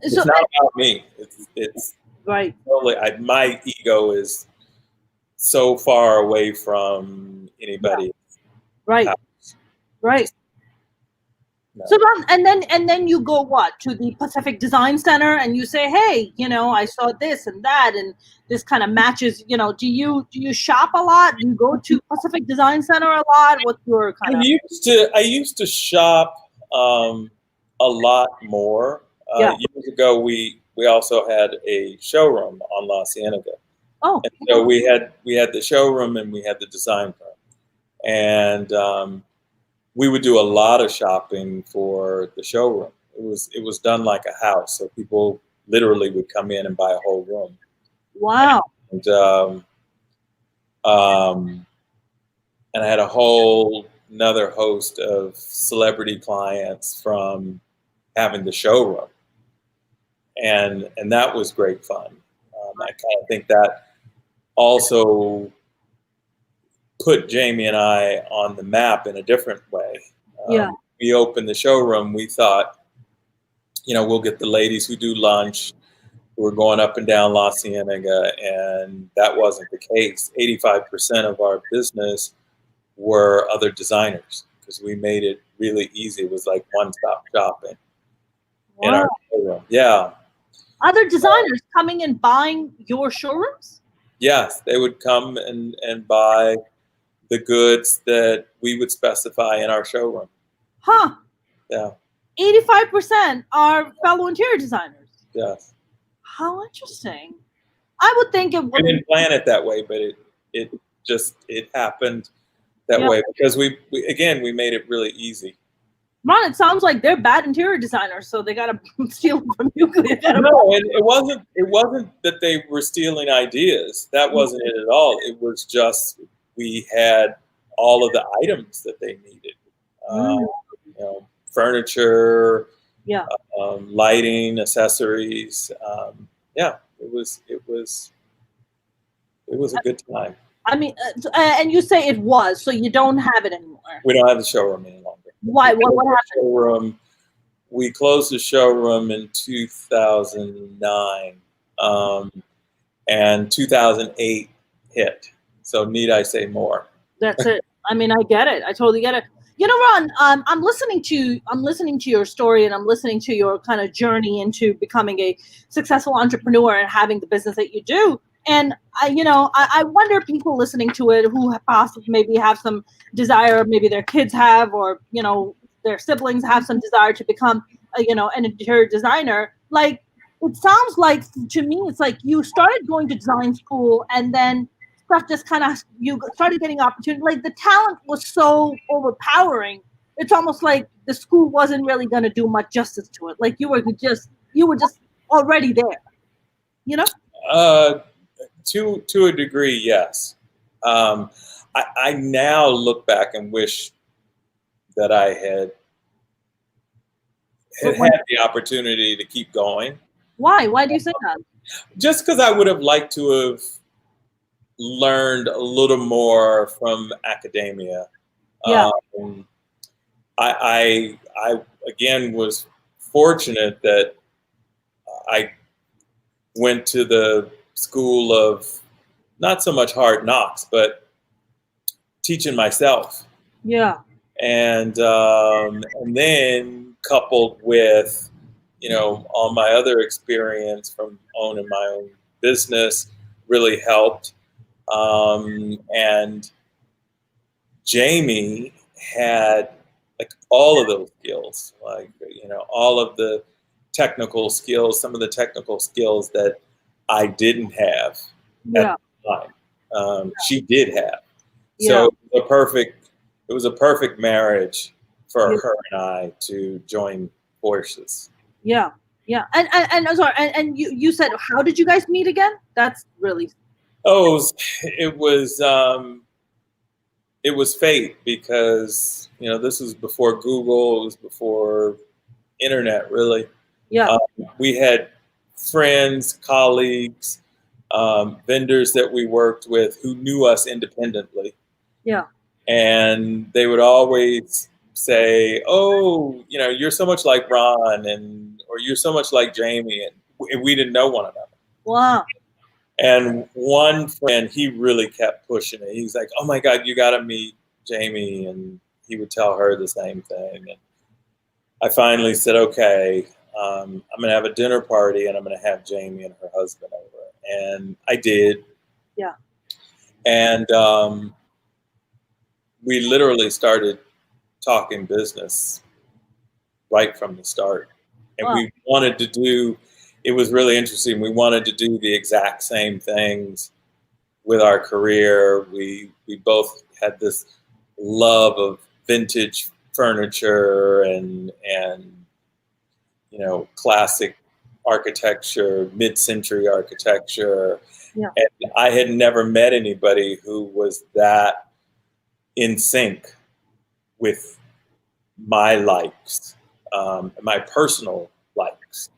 It's So not about me. It's right. totally. My ego is so far away from anybody. Right. House. Right. No. So and then you go what to the Pacific Design Center and you say, hey, I saw this and that and this kind of matches. Do you shop a lot? Do you go to Pacific Design Center a lot? What's your kind of? I used to shop a lot more. Yeah. Years ago, we also had a showroom on La Cienega. Oh. And so we had the showroom and we had the design firm, and we would do a lot of shopping for the showroom. It was done like a house, so people literally would come in and buy a whole room. Wow. And and I had a whole another host of celebrity clients from having the showroom, and that was great fun. I kind of think that also put Jamie and I on the map in a different way. Yeah. We opened the showroom. We thought, we'll get the ladies who do lunch, who are going up and down La Cienega, and that wasn't the case. 85% of our business were other designers because we made it really easy. It was like one-stop shopping in our showroom. Yeah. Other designers coming and buying your showrooms? Yes, they would come and buy the goods that we would specify in our showroom. Huh. Yeah. 85% are fellow interior designers. Yes. How interesting. I would think it would. We didn't plan it that way, but it happened that way because we made it really easy. Ron, it sounds like they're bad interior designers, so they gotta steal from you. No, it wasn't that they were stealing ideas. That wasn't it at all. It was just we had all of the items that they needed. Furniture, lighting, accessories. It was a good time. I mean, and you say it was, so you don't have it anymore. We don't have the showroom any longer. Why? What happened? We closed the showroom in 2009, and 2008 hit. So need I say more? That's it. I mean, I get it. I totally get it. Ron, I'm listening to your story, and I'm listening to your kind of journey into becoming a successful entrepreneur and having the business that you do. And I wonder, people listening to it who possibly maybe have some desire, maybe their kids have, or their siblings have some desire to become an interior designer. Like, it sounds like to me, it's like you started going to design school, and then stuff just kind of, you started getting opportunity. Like, the talent was so overpowering it's almost like the school wasn't really going to do much justice to it. Like you were just already there, you know? To a degree, yes. I now look back and wish that I had the opportunity to keep going. Why? Why do you say that? Just because I would have liked to have learned a little more from academia. Yeah. I again was fortunate that I went to the school of not so much hard knocks, but teaching myself. Yeah. And then coupled with, all my other experience from owning my own business really helped. And Jamie had like all of those skills, like, all of the technical skills, some of the technical skills that I didn't have at the time. She did have. So it was a perfect marriage for her and I to join forces. Yeah. Yeah. And I'm sorry, and you said, how did you guys meet again? That's really it was fate, because this was before Google, it was before internet, really. Yeah. We had friends, colleagues, vendors that we worked with who knew us independently. Yeah. And they would always say, "Oh, you're so much like Ron," or "You're so much like Jamie," and we didn't know one another. Wow. And one friend, he really kept pushing it. He's like, "Oh my God, you got to meet Jamie," and he would tell her the same thing. And I finally said, "Okay, I'm going to have a dinner party, and I'm going to have Jamie and her husband over." And I did. Yeah. And we literally started talking business right from the start. And we wanted to do, it was really interesting, we wanted to do the exact same things with our career. We both had this love of vintage furniture and classic architecture, mid-century architecture. Yeah. And I had never met anybody who was that in sync with my likes, my personal likes.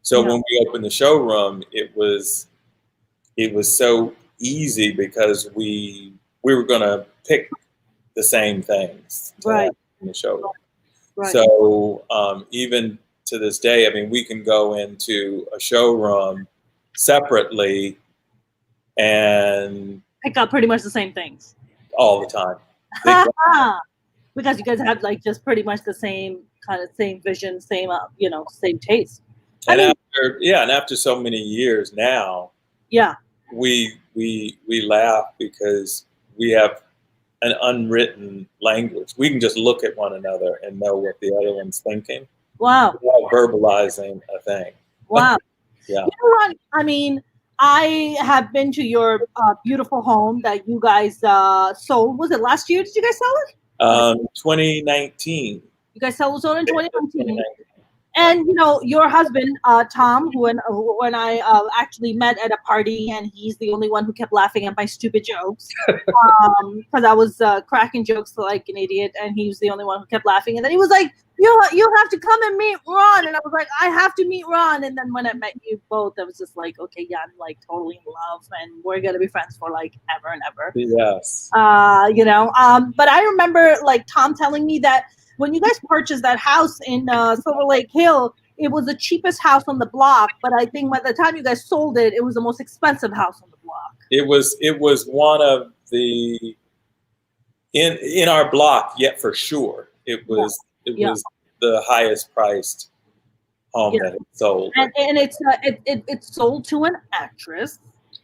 So when we opened the showroom, it was so easy because we were going to pick the same things to have in the showroom. Right. So even to this day, I mean, we can go into a showroom separately and pick up pretty much the same things all the time. Because you guys have like just pretty much the same kind of same vision, same same taste. And after so many years now, we laugh because we have an unwritten language. We can just look at one another and know what the other one's thinking. Wow. Without verbalizing a thing. Wow. Yeah. You know what? I mean, I have been to your beautiful home that you guys sold. Was it last year? Did you guys sell it? 2019. You guys sold it in 2019. And your husband, Tom, who when I actually met at a party, and he's the only one who kept laughing at my stupid jokes, because I was cracking jokes like an idiot, and he was the only one who kept laughing. And then he was like, "You have to come and meet Ron," and I was like, "I have to meet Ron." And then when I met you both, I was just like, "Okay, yeah, I'm like totally in love, and we're gonna be friends for like ever and ever." Yes. But I remember like Tom telling me that when you guys purchased that house in Silver Lake Hill, it was the cheapest house on the block. But I think by the time you guys sold it, it was the most expensive house on the block. It was one of the in our block, yet for sure. It was the highest priced home that it sold. And it's sold to an actress.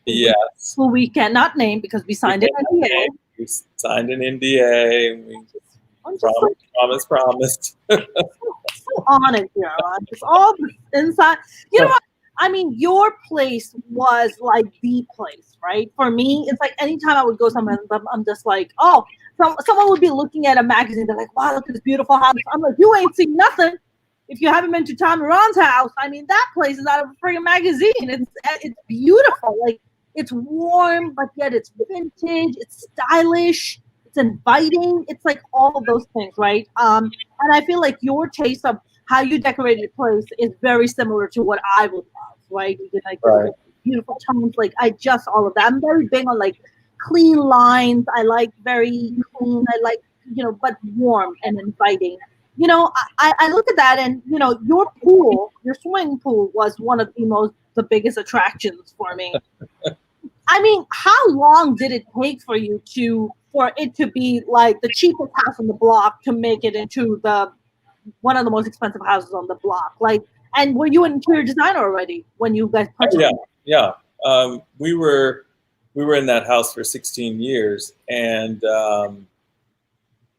Yes. Who we cannot name because we signed an NDA. We signed an NDA. We promised. So honest here, Ron. It's all inside. You know what? I mean, your place was like the place, right? For me, it's like anytime I would go somewhere, I'm just like, oh, someone would be looking at a magazine. They're like, wow, look at this beautiful house. I'm like, you ain't seen nothing if you haven't been to Tom Ron's house. I mean, that place is out of a freaking magazine. It's beautiful. Like, it's warm, but yet it's vintage. It's stylish. It's inviting. It's like all of those things, right? And I feel like your taste of how you decorated your place is very similar to what I would love, right? You get like Right. beautiful tones. Like I just all of that. I'm very big on like clean lines. I like very clean. I like, but warm and inviting. I look at that and, your pool, your swimming pool was one of the biggest attractions for me. I mean, how long did it take for you for it to be like the cheapest house on the block to make it into the one of the most expensive houses on the block? Like, and were you an interior designer already when you guys purchased it? Yeah. We were in that house for 16 years, and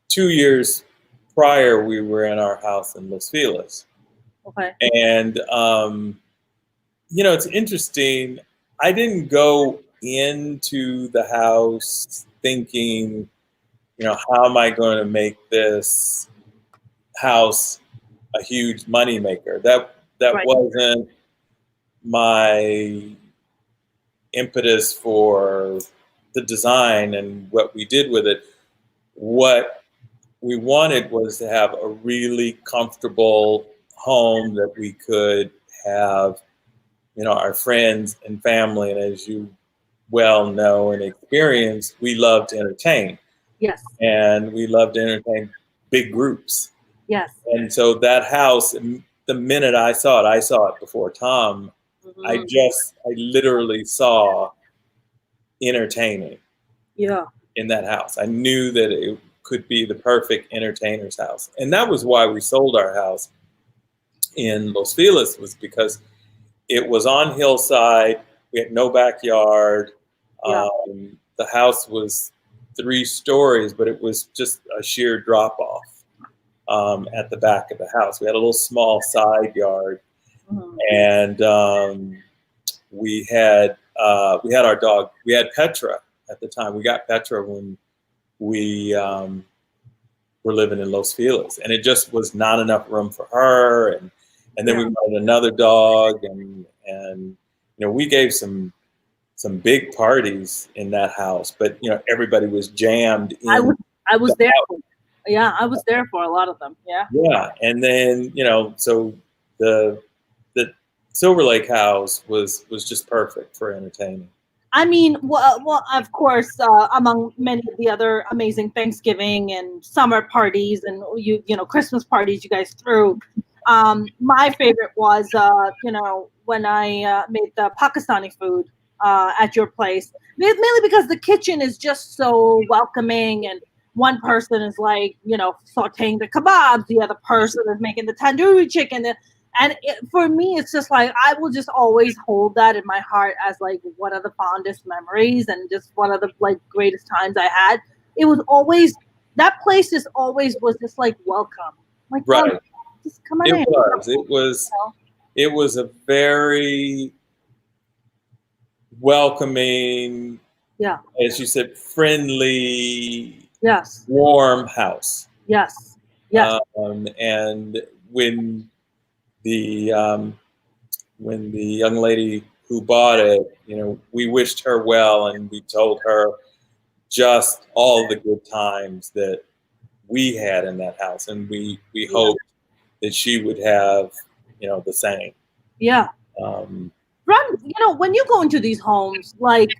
2 years prior, we were in our house in Los Feliz. Okay. And it's interesting. I didn't go into the house thinking, how am I going to make this house a huge moneymaker? That Right. wasn't my impetus for the design and what we did with it. What we wanted was to have a really comfortable home that we could have, our friends and family. And as you well know and experience, we love to entertain. Yes. And we love to entertain big groups. Yes. And so that house, the minute I saw it before Tom. Mm-hmm. I literally saw entertaining. Yeah. In that house. I knew that it could be the perfect entertainer's house. And that was why we sold our house in Los Feliz, was because it was on hillside. We had no backyard. Yeah. The house was 3 stories, but it was just a sheer drop off at the back of the house. We had a little small side yard. Mm-hmm. And we had our dog. We had Petra at the time. We got Petra when we were living in Los Feliz, and it just was not enough room for her. And then we wanted another dog, and we gave some big parties in that house, but everybody was jammed in. I was there. Yeah, I was there for a lot of them. Yeah. Yeah, and then so the Silver Lake house was just perfect for entertaining. I mean, well, of course, among many of the other amazing Thanksgiving and summer parties and Christmas parties you guys threw, my favorite was when I made the Pakistani food at your place, mainly because the kitchen is just so welcoming, and one person is like sauteing the kebabs, the other person is making the tandoori chicken. And for me, it's just like I will just always hold that in my heart as like one of the fondest memories and just one of the like greatest times I had. It was always, that place just always was just like welcome, like right. Oh, just come on in. It was a very welcoming, as you said, friendly, warm house. Yes. And when the young lady who bought it, we wished her well, and we told her just all the good times that we had in that house, and we hoped that she would have the same. Yeah. Ron, when you go into these homes, like,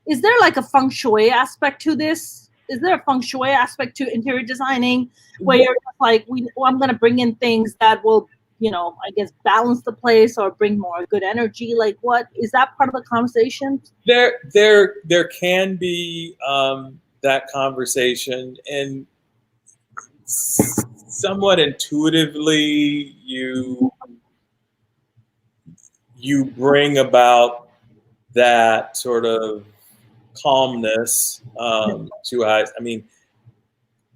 is there like a feng shui aspect to this? Is there a feng shui aspect to interior designing where you're like, I'm going to bring in things that will, I guess, balance the place or bring more good energy? Like, what is that part of the conversation? There can be that conversation, and somewhat intuitively you bring about that sort of calmness to eyes. I mean,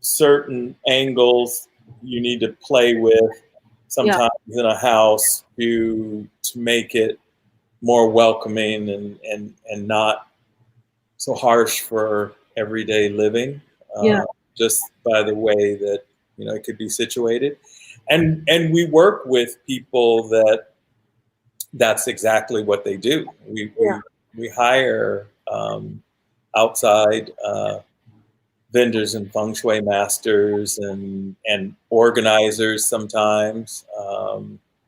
certain angles you need to play with sometimes in a house to make it more welcoming and not so harsh for everyday living. Yeah. Just by the way that it could be situated, and we work with people that's exactly what they do. We hire outside vendors and feng shui masters and organizers sometimes.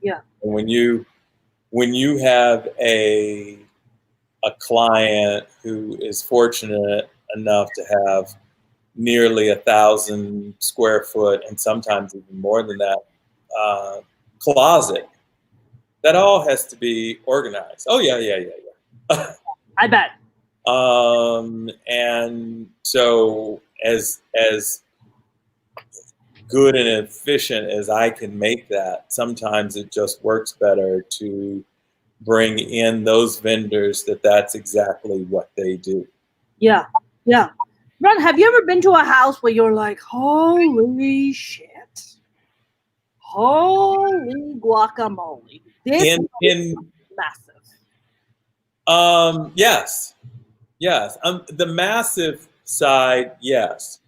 Yeah. And when you have a client who is fortunate enough to have nearly 1,000 square foot and sometimes even more than that closet, that all has to be organized. Oh yeah. I bet. And so as good and efficient as I can make that, sometimes it just works better to bring in those vendors that's exactly what they do. Yeah. Yeah. Ron, have you ever been to a house where you're like, holy shit, holy guacamole, this is In massive? Yes. The massive side, yes.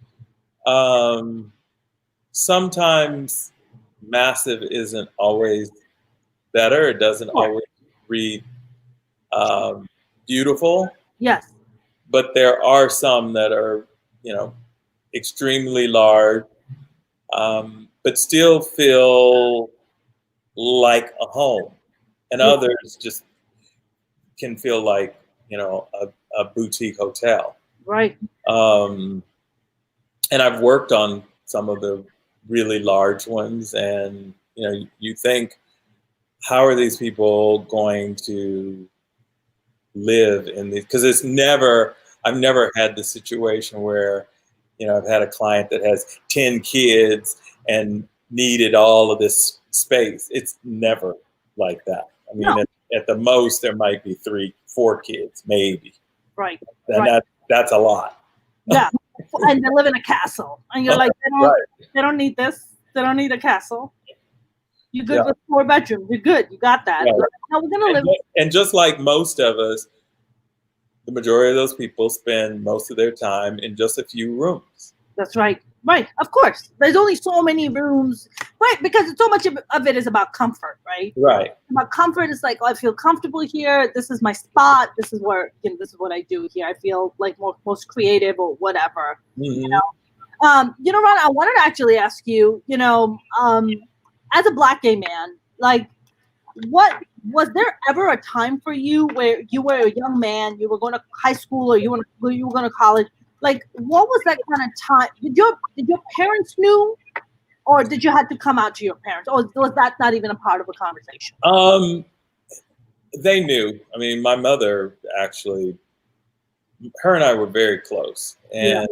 Sometimes massive isn't always better. It doesn't always read beautiful. Yes. But there are some that are, extremely large, but still feel like a home, and others just can feel like, a boutique hotel. Right. And I've worked on some of the really large ones, and you think, how are these people going to live in these? Because I've never had the situation where, I've had a client that has 10 kids and needed all of this space. It's never like that. I mean, No. at the most, there might be 3-4 kids, maybe. Right. And Right. that's a lot. Yeah. And they live in a castle. And you're like, they don't need this. They don't need a castle. You're good with 4 bedrooms. You're good. You got that. Right. Now we're gonna live. And just like most of us, the majority of those people spend most of their time in just a few rooms. That's right. Right. Of course. There's only so many rooms. Right. Because so much of it is about comfort. Right. Right. About comfort is like, oh, I feel comfortable here. This is my spot. This is where, this is what I do here. I feel like most creative or whatever. Mm-hmm. Ron, I wanted to actually ask you, as a Black gay man, like, what was there ever a time for you where you were a young man, you were going to high school, or you were going to college? Like, what was that kind of time? Did your parents knew, or did you have to come out to your parents, or was that not even a part of a conversation? They knew. I mean, my mother actually, her and I were very close, and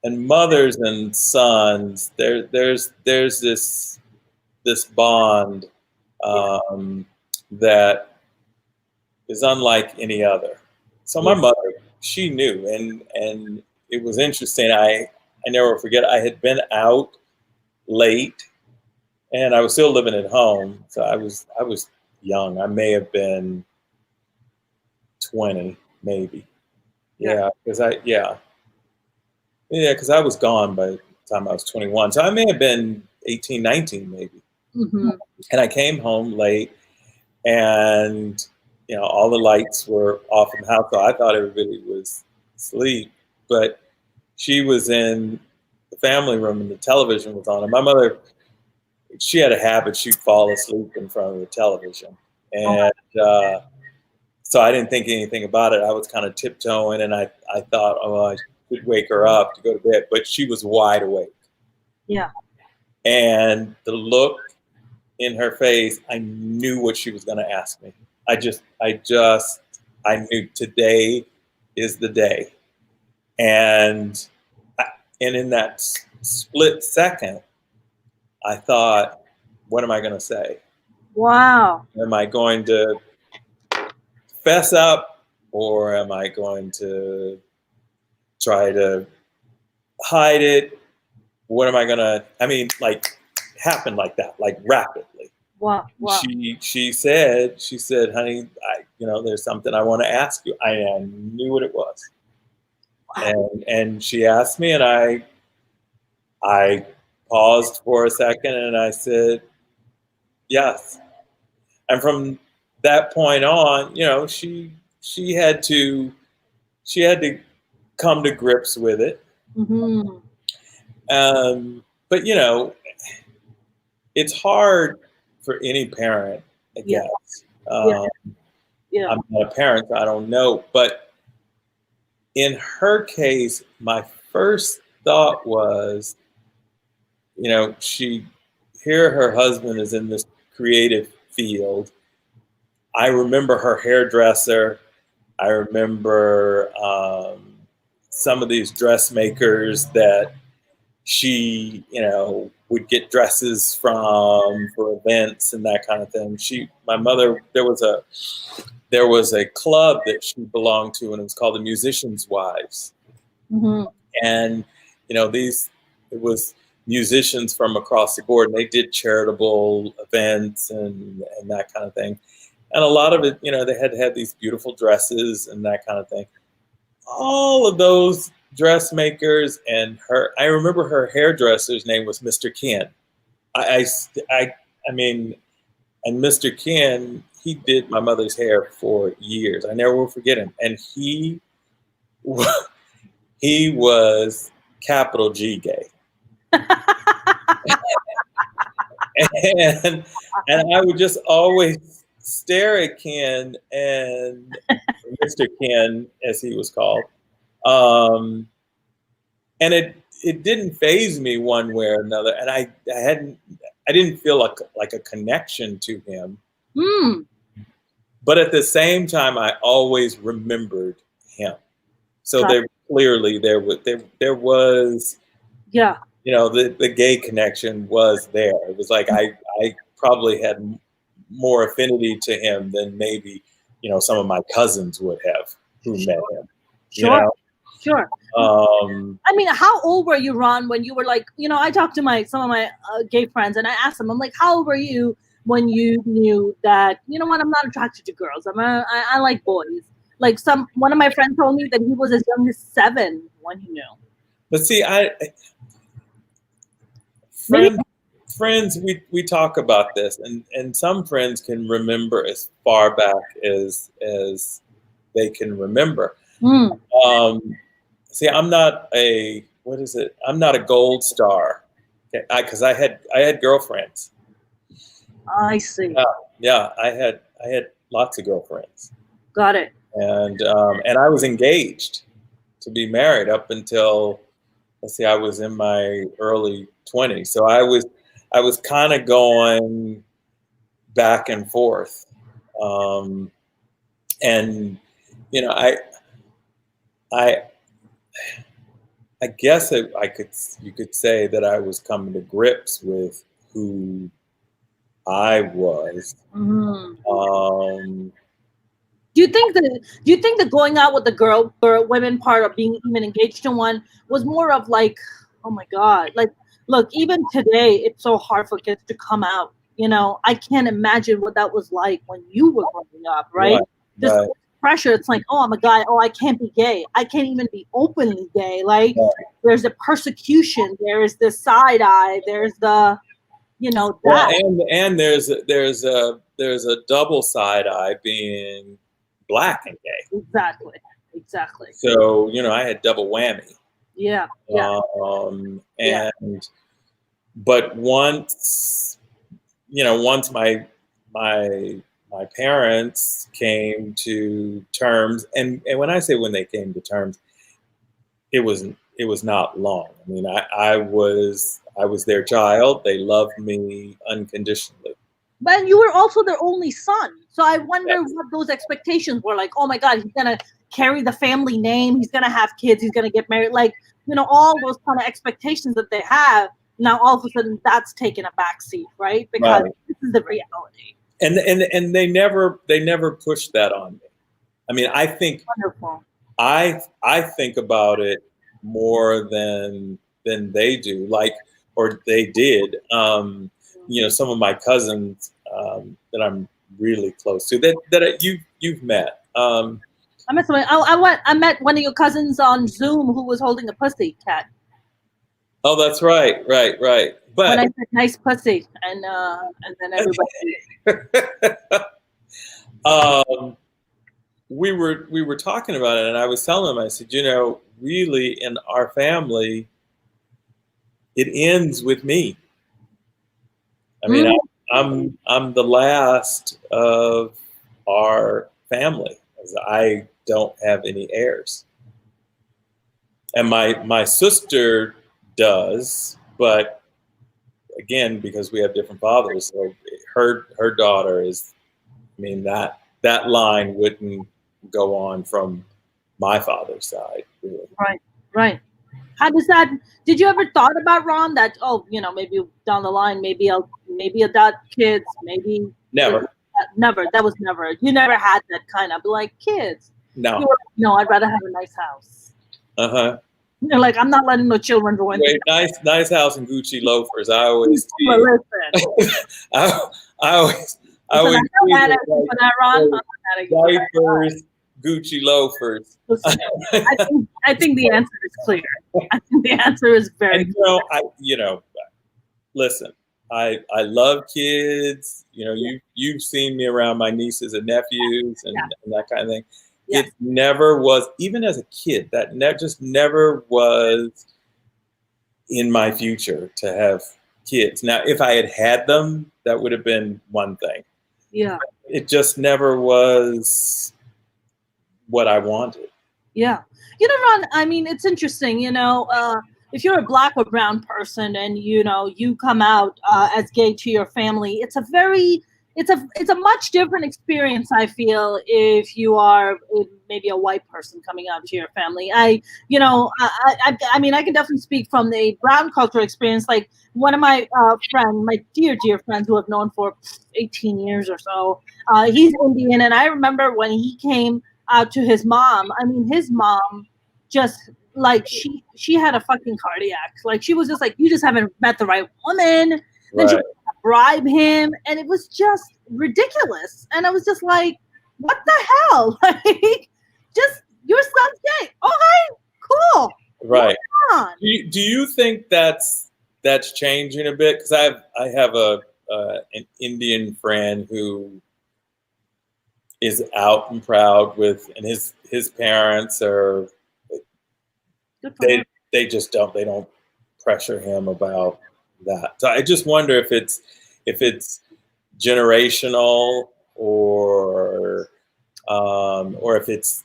and mothers and sons, there's this bond that is unlike any other. So my mother, she knew, and it was interesting. I never forget. I had been out late, and I was still living at home. So I was young. I may have been 20, maybe. Because I was gone by the time I was 21. So I may have been 18, 19, maybe. Mm-hmm. And I came home late, and all the lights were off in the house, so I thought everybody was asleep. But she was in the family room, and the television was on. And my mother, she had a habit; she'd fall asleep in front of the television, and so I didn't think anything about it. I was kind of tiptoeing, and I thought, oh, I could wake her up to go to bed, but she was wide awake. Yeah. And the look in her face, I knew what she was going to ask me. I knew today is the day. And in that split second, I thought, what am I going to say? Wow. Am I going to fess up, or am I going to try to hide it? What am I going to, happened like that, like rapidly. Wow. Wow. She said, honey, there's something I want to ask you. I knew what it was. And she asked me, and I paused for a second, and I said, yes. And from that point on, she had to come to grips with it. Mm-hmm. But it's hard for any parent, I Yeah. guess. Yeah. Yeah. I'm not a parent, so I don't know. But in her case, my first thought was, her husband is in this creative field. I remember her hairdresser. I remember some of these dressmakers that she, would get dresses from for events and that kind of thing. My mother, there was a club that she belonged to, and it was called the Musicians' Wives. Mm-hmm. And it was musicians from across the board, and they did charitable events and that kind of thing. And a lot of it, they had to have these beautiful dresses and that kind of thing. All of those dressmakers and I remember her hairdresser's name was Mr. Ken. I mean, and Mr. Ken, he did my mother's hair for years. I never will forget him. And he was capital G gay. and I would just always stare at Ken and Mr. Ken, as he was called. And it didn't faze me one way or another. And I didn't feel like a connection to him. Mm. But at the same time, I always remembered him. So there was, yeah, the gay connection was there. It was like I probably had more affinity to him than maybe, some of my cousins would have who met him. Sure. Sure. I mean, how old were you, Ron, when you were like, I talked to some of my gay friends, and I asked them, I'm like, how old were you when you knew that, what, I'm not attracted to girls. I like boys. Like one of my friends told me that he was as young as 7 when he knew. But see, friends, we talk about this, and some friends can remember as far back as they can remember. See, I'm not a gold star, because I had girlfriends. I see. Yeah, I had lots of girlfriends. Got it. And I was engaged to be married up until, I was in my early 20s. So I was kind of going back and forth. And I guess you could say that I was coming to grips with who I was. Mm-hmm. Do you think the going out with the women part of being even engaged to one was more of like, oh my God, like, look, even today it's so hard for kids to come out. I can't imagine what that was like when you were growing up, right? This pressure, it's like, oh, I'm a guy, oh, I can't be gay, I can't even be openly gay. Like, there's the persecution, there is the side eye, there's the that. Well, and there's a double side eye being Black and gay. Exactly. So I had double whammy. Yeah. But once my parents came to terms, and when I say when they came to terms, it was not long. I mean, I was their child. They loved me unconditionally. But you were also their only son. So I wonder what those expectations were like. Oh my God, he's going to carry the family name. He's going to have kids. He's going to get married. Like, all those kind of expectations that they have. Now, all of a sudden, that's taken a backseat, right? Because this is the reality. And they never pushed that on me. I mean, I think wonderful. I think about it more than they do, or they did. Some of my cousins, that I'm really close to that you've met. I met somebody. I met one of your cousins on Zoom who was holding a pussy cat. Oh, that's right. But when I said nice pussy, and then everybody. We were talking about it, and I was telling him, I said, really in our family, it ends with me. I mean, I'm the last of our family, as I don't have any heirs, and my sister does, but again, because we have different fathers, so her daughter is. I mean, that line wouldn't go on from my father's side, really. Right. How does that? Did you ever thought about, Ron, that maybe down the line, maybe adopt kids, maybe Never. Never. That was never. You never had that kind of like kids. No. No, I'd rather have a nice house. Uh-huh. Like, I'm not letting no children go in. Wait, nice house and Gucci loafers. I always. Well, listen. I always. Diapers, Gucci loafers. I think the answer is clear. I think the answer is very clear. Listen, I love kids. You've seen me around my nieces and nephews and that kind of thing. Yes. It never was, even as a kid, that just never was in my future to have kids. Now, if I had them, that would have been one thing. Yeah. It just never was what I wanted. Yeah. Ron, I mean, it's interesting, if you're a Black or brown person and, you come out as gay to your family, it's a much different experience, I feel, if you are maybe a white person coming out to your family. I mean, I can definitely speak from the brown culture experience. Like, one of my friends, my dear friends who I've known for 18 years or so, he's Indian. And I remember when he came out to his mom, I mean, his mom just, like, she had a fucking cardiac. Like, she was just like, you just haven't met the right woman. Then she bribe him, and it was just ridiculous. And I was just like, what the hell? Like, just, your son's gay. Okay, cool. Right. Do you think that's changing a bit? Because I have an Indian friend who is out and proud with, and his parents are, they just don't pressure him about that. So I just wonder if it's generational or if it's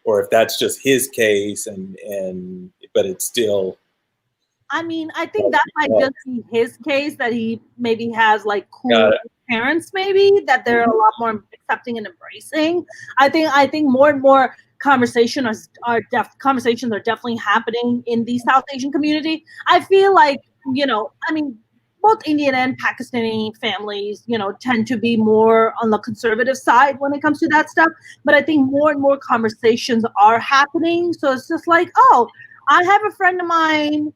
or if that's just his case and but it's still. I mean, I think that might just be his case, that he maybe has like cool parents, maybe that they're a lot more accepting and embracing. I think more and more conversations are definitely happening in the South Asian community. I feel like, I mean, both Indian and Pakistani families, tend to be more on the conservative side when it comes to that stuff. But I think more and more conversations are happening. So it's just like, oh, I have a friend of mine,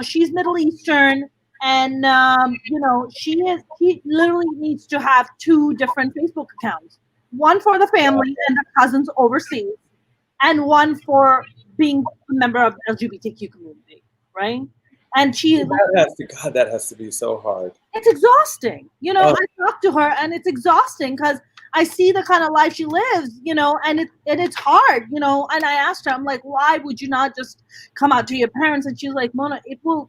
she's Middle Eastern, and, she literally needs to have 2 different Facebook accounts. One for the family and the cousins overseas, and one for being a member of the LGBTQ community, right? And that has to be so hard. It's exhausting. I talk to her, and it's exhausting because I see the kind of life she lives, and it's hard, and I asked her, I'm like, why would you not just come out to your parents? And she's like, Mona, it will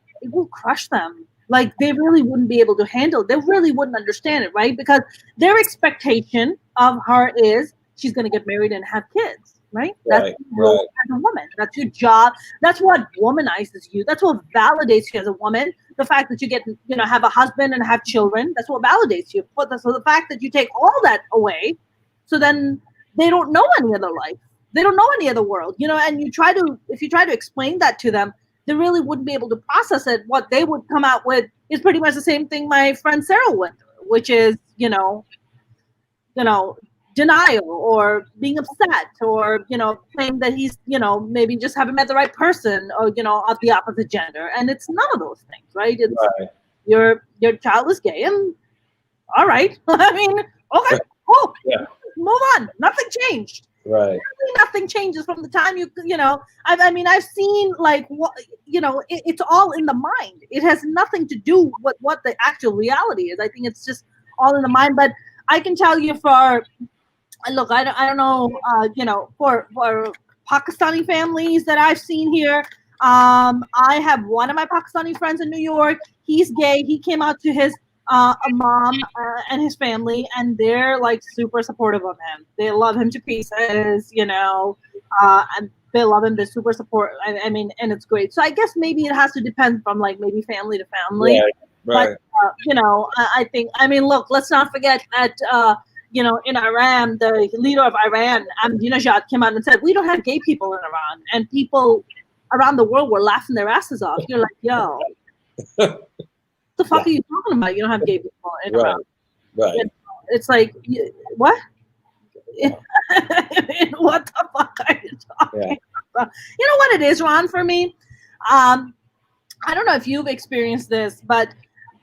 crush them. Like, they really wouldn't be able to handle it. They really wouldn't understand it, right? Because their expectation of her is she's going to get married and have kids, right? That's your role as a woman. That's your job. That's what womanizes you. That's what validates you as a woman. The fact that you get, have a husband and have children, that's what validates you. So the fact that you take all that away, so then they don't know any other life. They don't know any other world, and if you try to explain that to them, they really wouldn't be able to process it. What they would come out with is pretty much the same thing my friend Sarah went through, which is, denial or being upset or, saying that he's, maybe just haven't met the right person or, of the opposite gender. And it's none of those things, right? It's your child is gay, and all right. I mean, okay, cool. Yeah. Move on. Nothing changed. Right. Really nothing changes from the time you know. I mean, I've seen like what it's all in the mind. It has nothing to do with what the actual reality is. I think it's just all in the mind. But I can tell you for look, I don't know, for Pakistani families that I've seen here. I have one of my Pakistani friends in New York. He's gay. He came out to his a mom and his family, and they're like super supportive of him. They love him to pieces, and they love him. They're super support. I mean, and it's great. So I guess maybe it has to depend from like maybe family to family. Right. But I think. I mean, look, let's not forget that. In Iran, the leader of Iran, Ahmadinejad, came out and said, "We don't have gay people in Iran," and people around the world were laughing their asses off. You're like, "Yo, what the fuck are you talking about? You don't have gay people in Iran." Right. It's like, what? What the fuck are you talking about? You know what it is, Ron, for me? I don't know if you've experienced this, but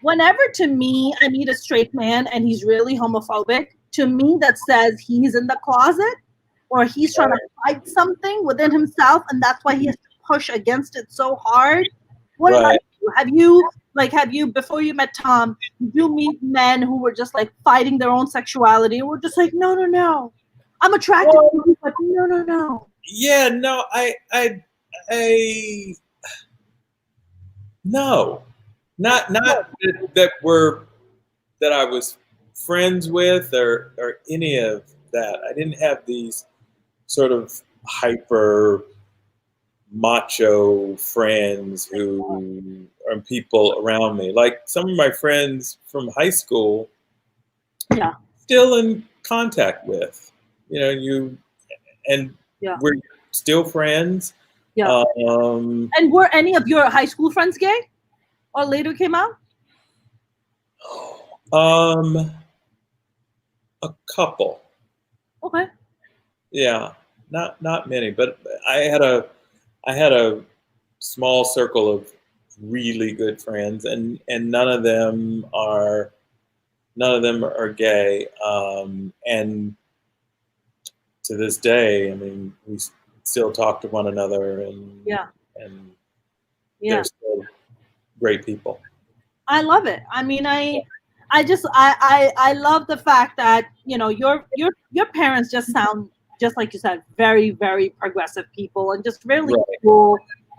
whenever to me I meet a straight man and he's really homophobic, to me that says he's in the closet or he's trying to fight something within himself, and that's why he has to push against it so hard. What about you? Have you before you met Tom, did you meet men who were just like fighting their own sexuality and were just like, no, I'm attracted to you, but no. Yeah, no, I no, not that I was friends with or any of that. I didn't have these sort of hyper macho friends who are people around me. Like some of my friends from high school, still in contact with. We're still friends. Yeah. And were any of your high school friends gay, or later came out? A couple. Okay. Yeah, not many, but I had a small circle of really good friends, and none of them are gay. And to this day, I mean, we still talk to one another, and they're still great people. I love it. I mean, I love the fact that your parents just sound, just like you said, very, very progressive people, and just really cool,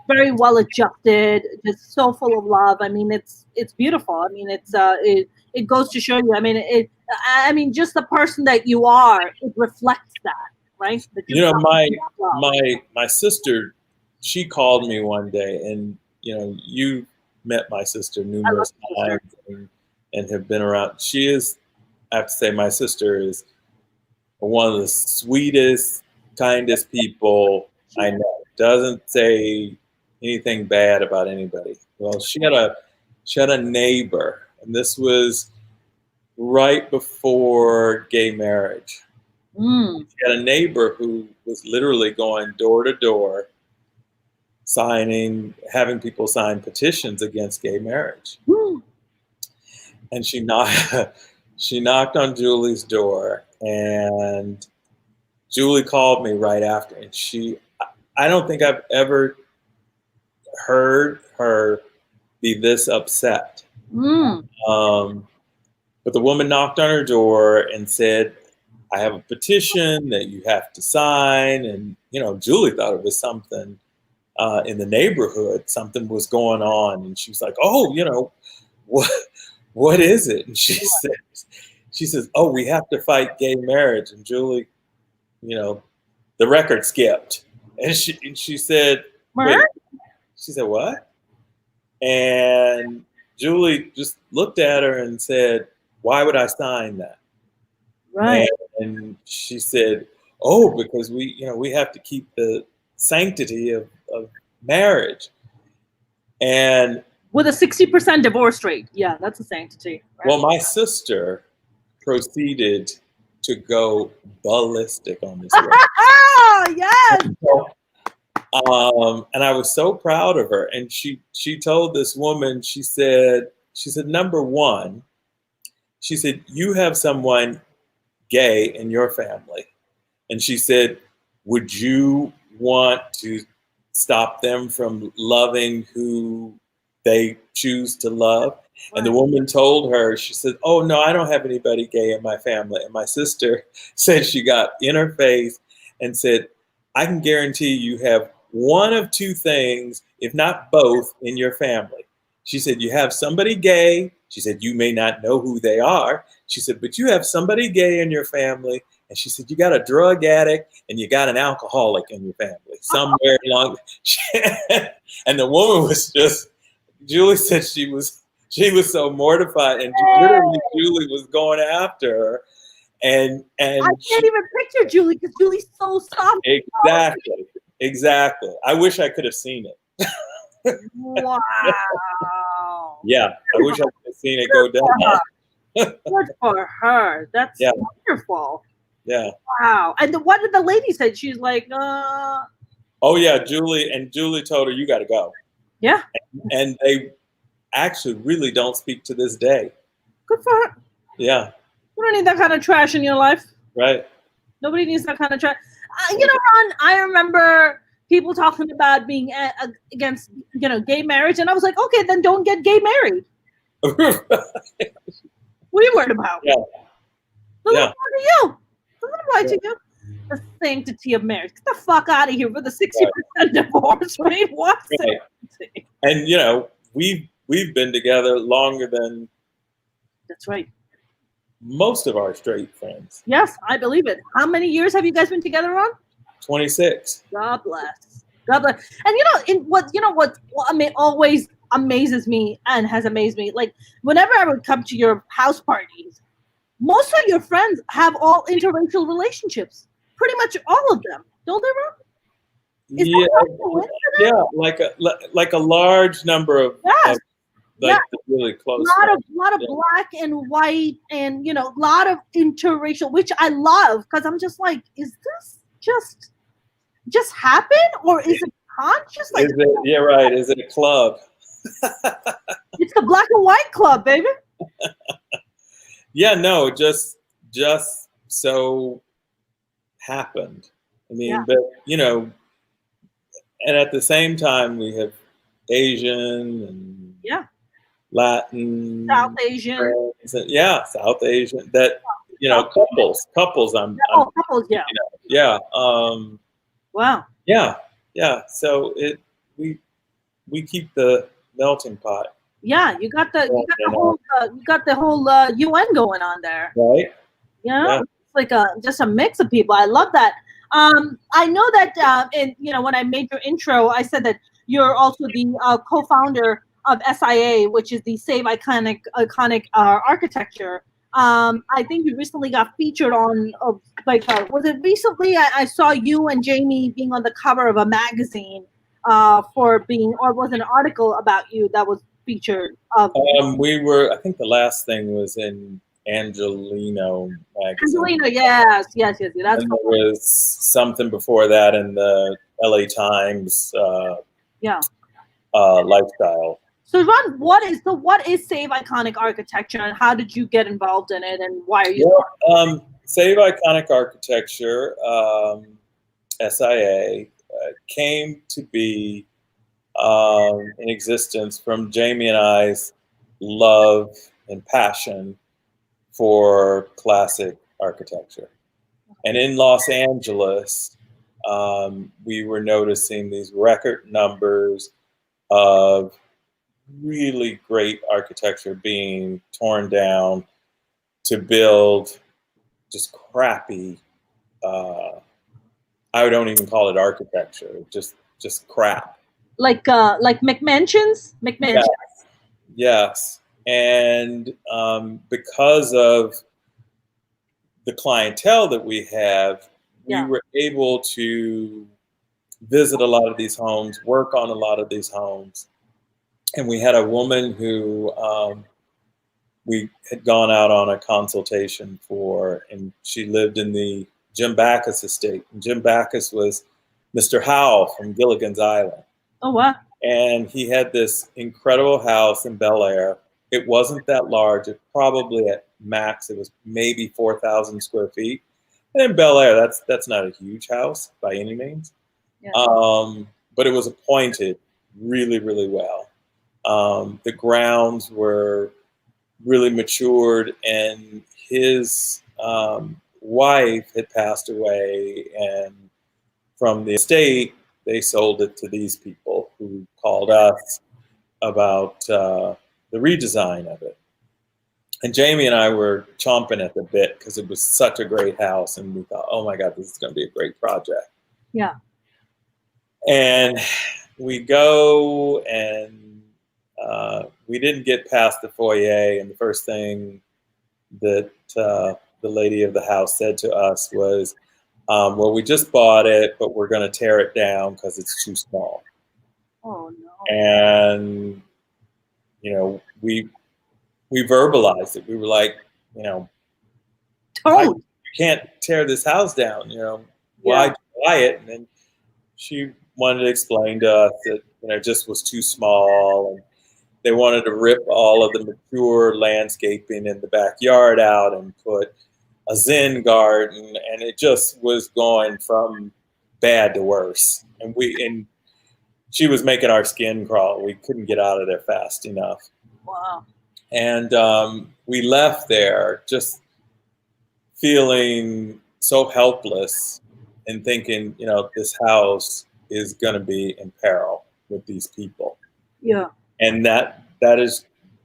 very well adjusted, just so full of love. I mean, it's beautiful. I mean, it goes to show you. I mean, just the person that you are, it reflects that, right? My sister, she called me one day, and you met my sister numerous times and have been around. She is, I have to say, my sister is one of the sweetest, kindest people I know. Doesn't say anything bad about anybody. Well, she had a neighbor, and this was right before gay marriage. She had a neighbor who was literally going door to door, having people sign petitions against gay marriage. And she knocked on Julie's door, and Julie called me right after, and I don't think I've ever heard her be this upset. But the woman knocked on her door and said, "I have a petition that you have to sign." And Julie thought it was something in the neighborhood, something was going on, and she was like, "Oh, what is it?" And she says, "Oh, we have to fight gay marriage." And Julie, the record skipped, and she said, "Wait." She said, "What?" And Julie just looked at her and said, "Why would I sign that?" Right. And she said, "Oh, because we have to keep the sanctity of marriage." And with a 60% divorce rate, yeah, that's a sanctity. Right? Well, my sister proceeded to go ballistic on this. Yes. And I was so proud of her. And she told this woman, she said, number one, she said, you have someone gay in your family. And she said, would you want to stop them from loving who they choose to love? And the woman told her, she said, oh, no, I don't have anybody gay in my family. And my sister said she got in her face and said, I can guarantee you have one of two things, if not both, in your family. She said, you have somebody gay. She said, you may not know who they are. She said, but you have somebody gay in your family. And she said, you got a drug addict and you got an alcoholic in your family somewhere along. And the woman was just, Julie said she was so mortified, and literally Julie was going after her. And I can't even picture Julie because Julie's so soft. Exactly. I wish I could have seen it. Wow. Yeah, I wish I could have seen it go down. Good for her. That's wonderful. Yeah. Wow. And what did the lady say? She's like, Oh yeah, Julie told her, you got to go. Yeah. And they actually really don't speak to this day. Good for her. Yeah. You don't need that kind of trash in your life. Right. Nobody needs that kind of trash. Ron, I remember people talking about being against, gay marriage. And I was like, okay, then don't get gay married. What are you worried about? Yeah. Doesn't apply to you. Doesn't apply to you. The sanctity of marriage. Get the fuck out of here with a 60% divorce rate. What? Right. And we've been together longer than. That's right. Most of our straight friends. Yes, I believe it. How many years have you guys been together, Ron? 26. God bless. God bless. And what always amazes me and has amazed me. Like whenever I would come to your house parties, most of your friends have all interracial relationships. Pretty much all of them, don't they, Ron? Like a large number of. Yes. Really close. A lot of black and white, and a lot of interracial, which I love because I'm just like, is this just happen or is it conscious? Like, right? Is it a club? It's the black and white club, baby. Yeah, no, just so happened. I mean, but and at the same time we have Asian and Latin, South Asian, South Asian. That couples. Couples. Wow. Yeah. So we keep the melting pot. Yeah, you got the whole UN going on there. Right. Yeah. It's like just a mix of people. I love that. I know that when I made your intro, I said that you're also the co-founder of SIA, which is the Save Iconic Architecture. I think you recently got featured on, was it recently? I saw you and Jamie being on the cover of a magazine or was it an article about you that was featured? We were, I think the last thing was in Angelino magazine. Angelino, yes. That's and there was something before that in the LA Times lifestyle. So Ron, what is Save Iconic Architecture, and how did you get involved in it, and why are you? Save Iconic Architecture, SIA, came to be in existence from Jamie and I's love and passion for classic architecture. And in Los Angeles, we were noticing these record numbers of really great architecture being torn down to build just crappy, I don't even call it architecture, just crap. Like McMansions? Yes. And because of the clientele that we have, we were able to visit a lot of these homes, work on a lot of these homes. And we had a woman who we had gone out on a consultation for, and she lived in the Jim Backus estate. And Jim Backus was Mr. Howell from Gilligan's Island. Oh, wow. And he had this incredible house in Bel Air. It wasn't that large. It probably at max. It was maybe 4,000 square feet. And in Bel Air, that's not a huge house by any means. Yeah. But it was appointed really, really well. The grounds were really matured, and his wife had passed away, and from the estate, they sold it to these people who called us about the redesign of it. And Jamie and I were chomping at the bit because it was such a great house, and we thought, oh my God, this is going to be a great project. Yeah. And we go, and we didn't get past the foyer, and the first thing that the lady of the house said to us was, well, we just bought it, but we're going to tear it down because it's too small. Oh no. And, we verbalized it. We were like, Don't. you can't tear this house down, why buy it? And then she wanted to explain to us that, it just was too small, and they wanted to rip all of the mature landscaping in the backyard out and put a Zen garden, and it just was going from bad to worse. And she was making our skin crawl. We couldn't get out of there fast enough. Wow. And we left there just feeling so helpless and thinking, this house is going to be in peril with these people. Yeah. And that is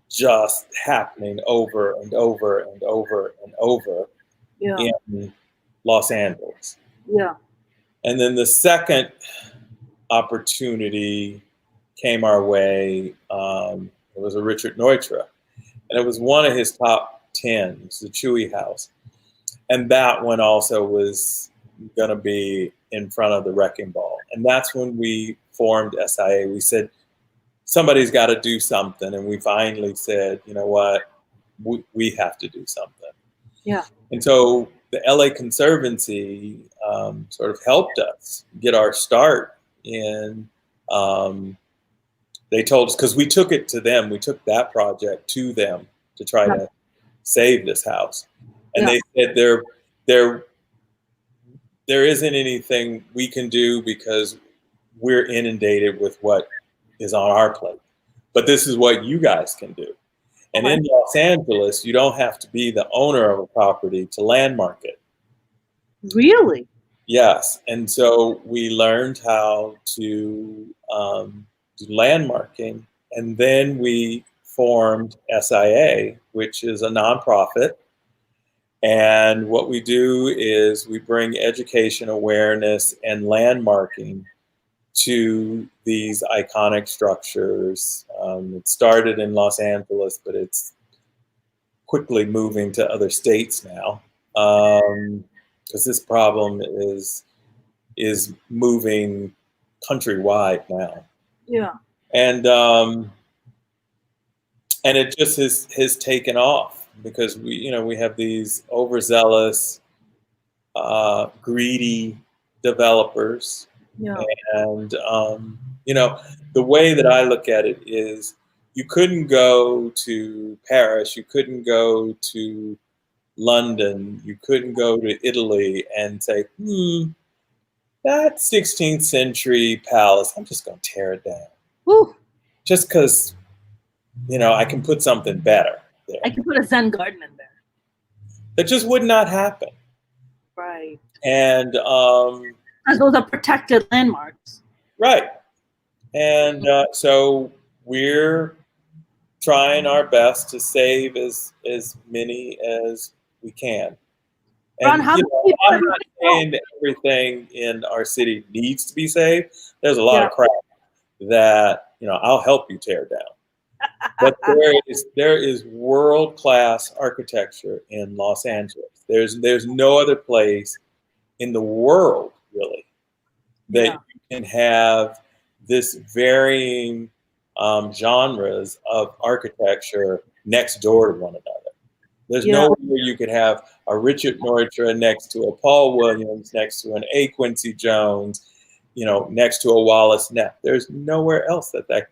just happening over and over and over and over in Los Angeles. Yeah. And then the second opportunity came our way. It was a Richard Neutra, and it was one of his top 10. It was the Chewy House. And that one also was going to be in front of the wrecking ball. And that's when we formed SIA. We said, somebody's got to do something. And we finally said, you know what, we have to do something. Yeah. And so the LA Conservancy sort of helped us get our start in, they told us, because we took it to them, we took that project to them to try to save this house. And they said there isn't anything we can do because we're inundated with what is on our plate. But this is what you guys can do. And in Los Angeles, you don't have to be the owner of a property to landmark it. Really? Yes. And so we learned how to do landmarking. And then we formed SIA, which is a nonprofit. And what we do is we bring education, awareness, and landmarking to these iconic structures. It started in Los Angeles, but it's quickly moving to other states now, because this problem is moving countrywide now. Yeah. And it just has taken off because we have these overzealous, greedy developers. Yeah. And, the way that I look at it is you couldn't go to Paris, you couldn't go to London, you couldn't go to Italy and say, that 16th century palace, I'm just going to tear it down. Woo. Just because, I can put something better there. I can put a Zen garden in there. That just would not happen. Right. And as those are protected landmarks. Right. And so we're trying our best to save as many as we can. And Ron, I'm not saying that everything in our city needs to be saved. There's a lot of crap that I'll help you tear down. But there is world-class architecture in Los Angeles. There's no other place in the world really that you can have this varying genres of architecture next door to one another. There's nowhere you could have a Richard Neutra next to a Paul Williams, next to an A. Quincy Jones, next to a Wallace Neff. There's nowhere else that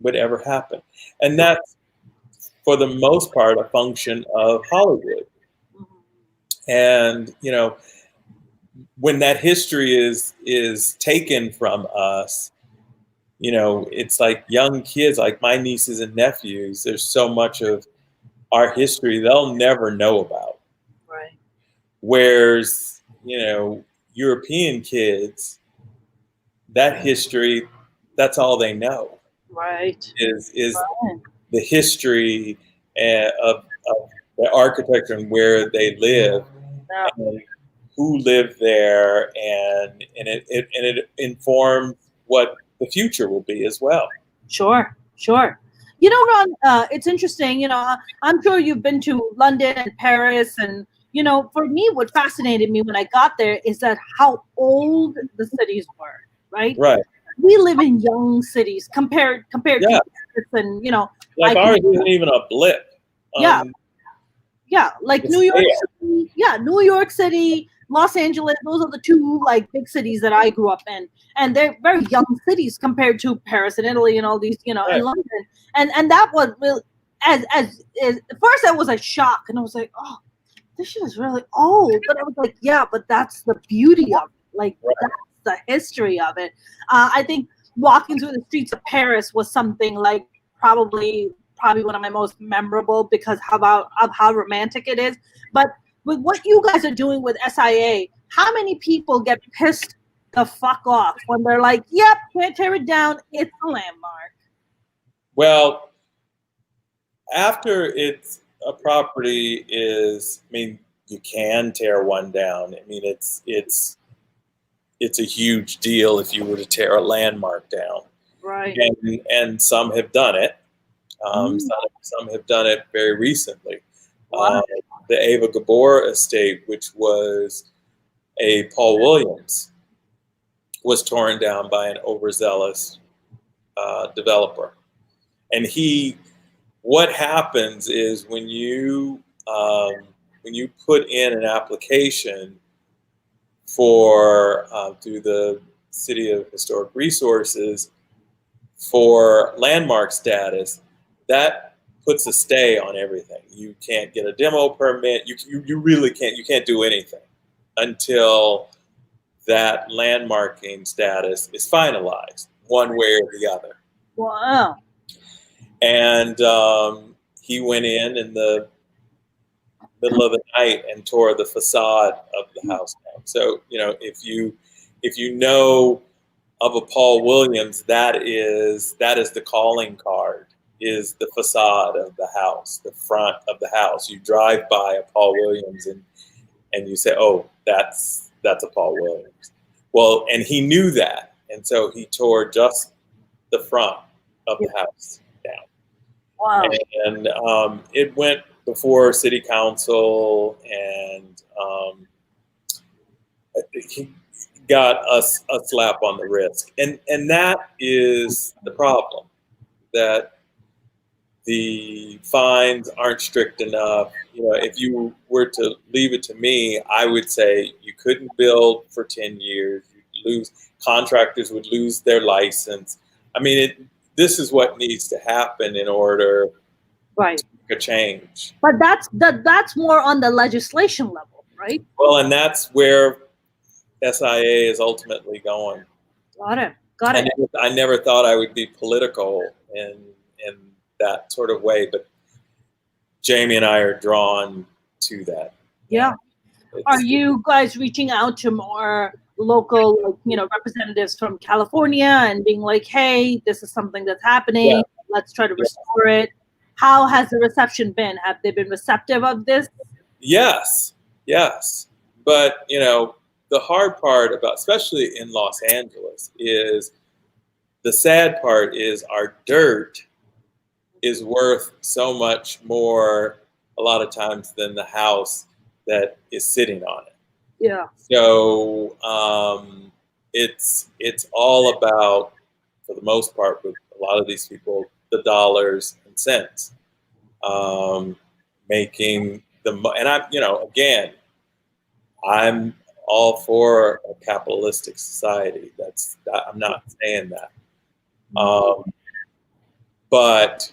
would ever happen. And that's for the most part, a function of Hollywood. And, when that history is taken from us, it's like young kids, like my nieces and nephews, there's so much of our history they'll never know about. Right. Whereas, European kids, that history, that's all they know. Right. Is Right. the history of the architecture and where they live, Yeah. and who lived there, and it informs what the future will be as well. Sure. Ron, it's interesting. I'm sure you've been to London and Paris, and for me, what fascinated me when I got there is that how old the cities were. Right. Right. We live in young cities compared Yeah. to Paris, and Like ours isn't even a blip. Yeah, like New York City. Yeah, New York City, Los Angeles. Those are the two like big cities that I grew up in, and they're very young cities compared to Paris and Italy and all these, Right. and London. And that was really as at first that was a shock, and I was like, oh, this shit is really old. But I was like, yeah, but that's the beauty of it. Like Right. that's the history of it. I think walking through the streets of Paris was something like probably one of my most memorable because of how romantic it is. But with what you guys are doing with SIA, how many people get pissed the fuck off when they're like, yep, can't tear it down, it's a landmark? Well, after it's a property is, I mean, you can tear one down. I mean, it's a huge deal if you were to tear a landmark down. Right. And some have done it. Mm. Some have done it very recently. Wow. The Ava Gabor estate, which was a Paul Williams, was torn down by an overzealous developer. And what happens is when you put in an application for through the City of Historic Resources for landmark status, that puts a stay on everything. You can't get a demo permit. You really can't. You can't do anything until that landmarking status is finalized, one way or the other. Wow. And he went in the middle of the night and tore the facade of the house down. So if you know of a Paul Williams, that is the calling card, is the facade of the house, the front of the house. You drive by a Paul Williams and you say, oh, that's a Paul Williams. Well, and he knew that, and so he tore just the front of the house down. Wow. And it went before City Council, and he got us a slap on the wrist, and that is the problem, that the fines aren't strict enough. If you were to leave it to me, I would say you couldn't build for 10 years. Contractors would lose their license. I mean, this is what needs to happen in order Right. to make a change. But that's more on the legislation level, right? Well, and that's where SIA is ultimately going. Got it. I never thought I would be political in that sort of way, but Jamie and I are drawn to that. Yeah. Are you guys reaching out to more local, representatives from California and being like, hey, this is something that's happening. Yeah. Let's try to restore it. How has the reception been? Have they been receptive of this? Yes. But, the hard part about, especially in Los Angeles, is the sad part is our dirt is worth so much more a lot of times than the house that is sitting on it. Yeah. So it's all about, for the most part, with a lot of these people, the dollars and cents, making and again, I'm all for a capitalistic society. I'm not saying that, but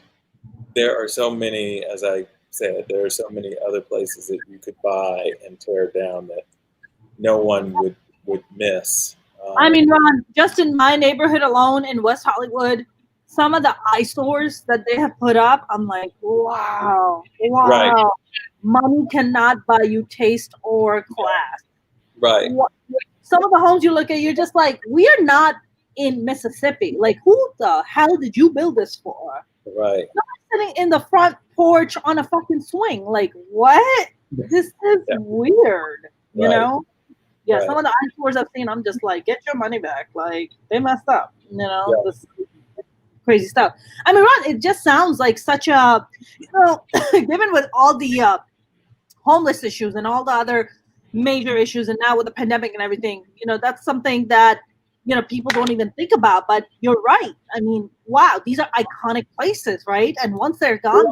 there are so many, as I said, there are so many other places that you could buy and tear down that no one would miss. I mean, Ron, just in my neighborhood alone in West Hollywood, some of the eyesores that they have put up, I'm like, wow, Right, wow. Money cannot buy you taste or class. right, Some of the homes you look at, you're just like, we are not in Mississippi. Like, who the hell did you build this for? right. Sitting in the front porch on a fucking swing. Like, what? This is Yeah. weird. You Right. know? Yeah, Right. some of the eyesores I've seen, I'm just like, get your money back. Like, they messed up. You know? Yeah. This crazy stuff. I mean, Ron, it just sounds like such a, given with all the homeless issues and all the other major issues, and now with the pandemic and everything, that's something that people don't even think about. But you're right. I mean, wow, these are iconic places, right? And once they're gone,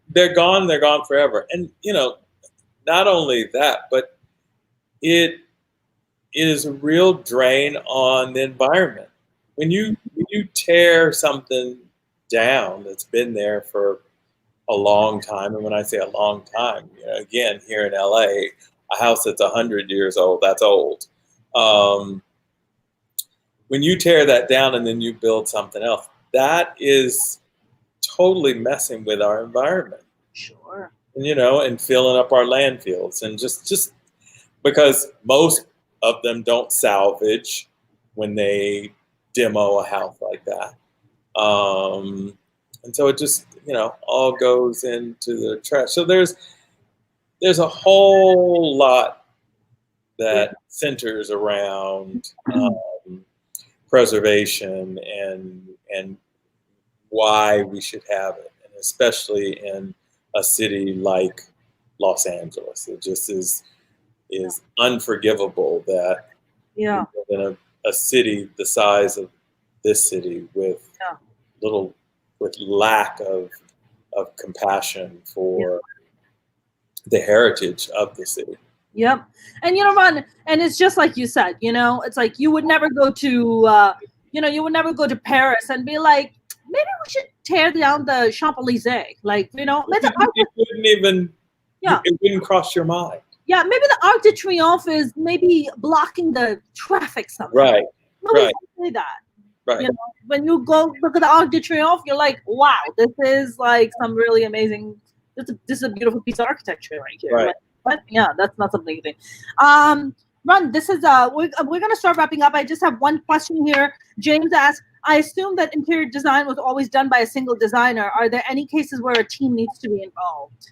they're gone. They're gone forever. And not only that, but it is a real drain on the environment. When you tear something down that's been there for a long time, and when I say a long time, again, here in LA, a house that's 100 years old, that's old. When you tear that down and then you build something else, that is totally messing with our environment. Sure. And, and filling up our landfills, and just because most of them don't salvage when they demo a house like that. And so it just, all goes into the trash. So there's a whole lot that centers around preservation and why we should have it, and especially in a city like Los Angeles. It just is unforgivable that in a city the size of this city with lack of compassion for the heritage of the city. Yep. And Ron, and it's just like you said, it's like you would never go to Paris and be like, maybe we should tear down the Champs-Élysées. Like, it wouldn't even it wouldn't cross your mind. Yeah, maybe the Arc de Triomphe is maybe blocking the traffic somehow. Right. Nobody's gonna say that. Right. When you go look at the Arc de Triomphe, you're like, wow, this is like some really amazing. This is a beautiful piece of architecture right here. Right. But yeah, that's not something you think. Ron, this is we're gonna start wrapping up. I just have one question here. James asks, I assume that interior design was always done by a single designer. Are there any cases where a team needs to be involved?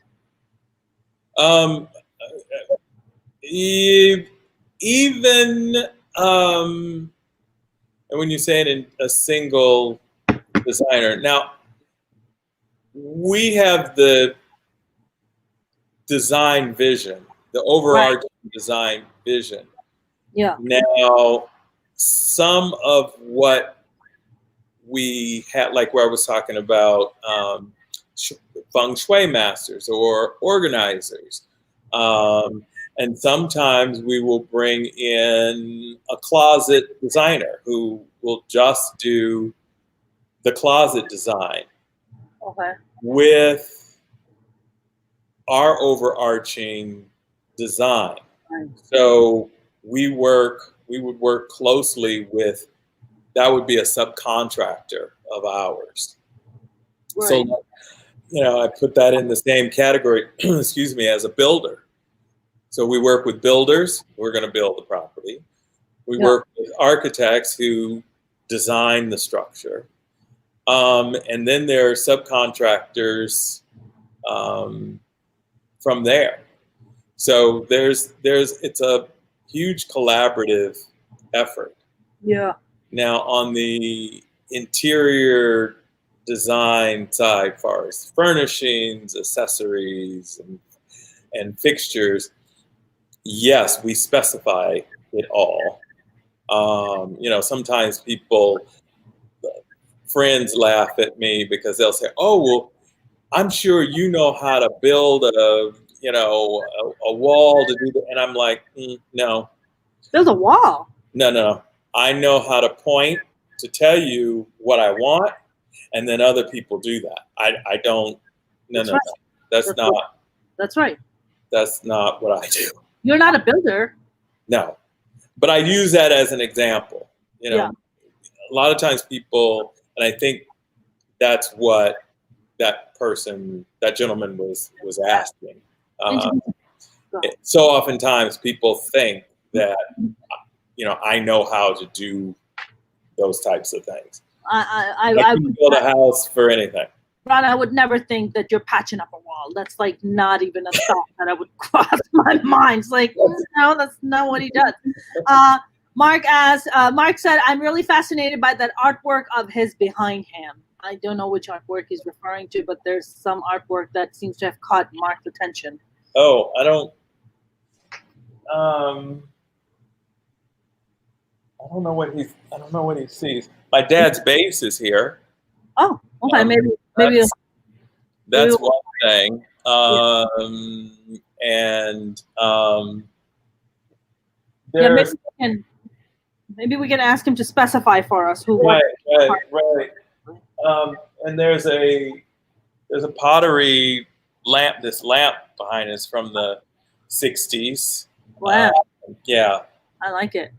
Even and when you say it in a single designer, now we have the design vision, the overarching design vision. Yeah. Now, some of what we had, like where I was talking about feng shui masters or organizers. And sometimes we will bring in a closet designer who will just do the closet design with our overarching design. Right. So we would work closely with, that would be a subcontractor of ours. Right. So, I put that in the same category, excuse me, as a builder. So we work with builders who are going to build the property. We work with architects who design the structure. And then there are subcontractors from there. So it's a huge collaborative effort. Yeah. Now on the interior design side, far as furnishings, accessories, and fixtures, yes, we specify it all. Sometimes friends laugh at me because they'll say, "Oh, well, I'm sure you know how to build a wall to do that," and I'm like, no. There's a wall. No. I know how to point to tell you what I want, and then other people do that. I don't. No, That's no, right. no. That's That's not. right. That's right. That's not what I do. You're not a builder. No, but I use that as an example. You know, Yeah. a lot of times people, and I think that's what that gentleman was asking. Um, so oftentimes people think that, you know, I know how to do those types of things. I can build a house for anything. Ron, I would never think that you're patching up a wall. That's like not even a thought that I would cross my mind. It's like, no, that's not what he does. Mark said, I'm really fascinated by that artwork of his behind him. I don't know which artwork he's referring to, but there's some artwork that seems to have caught Mark's attention. Oh, I don't know what he sees. My dad's base is here. Oh, okay, maybe that's one thing. Maybe we can ask him to specify for us who. Right. And there's a pottery lamp. This lamp behind us from the '60s. Wow. Yeah. I like it.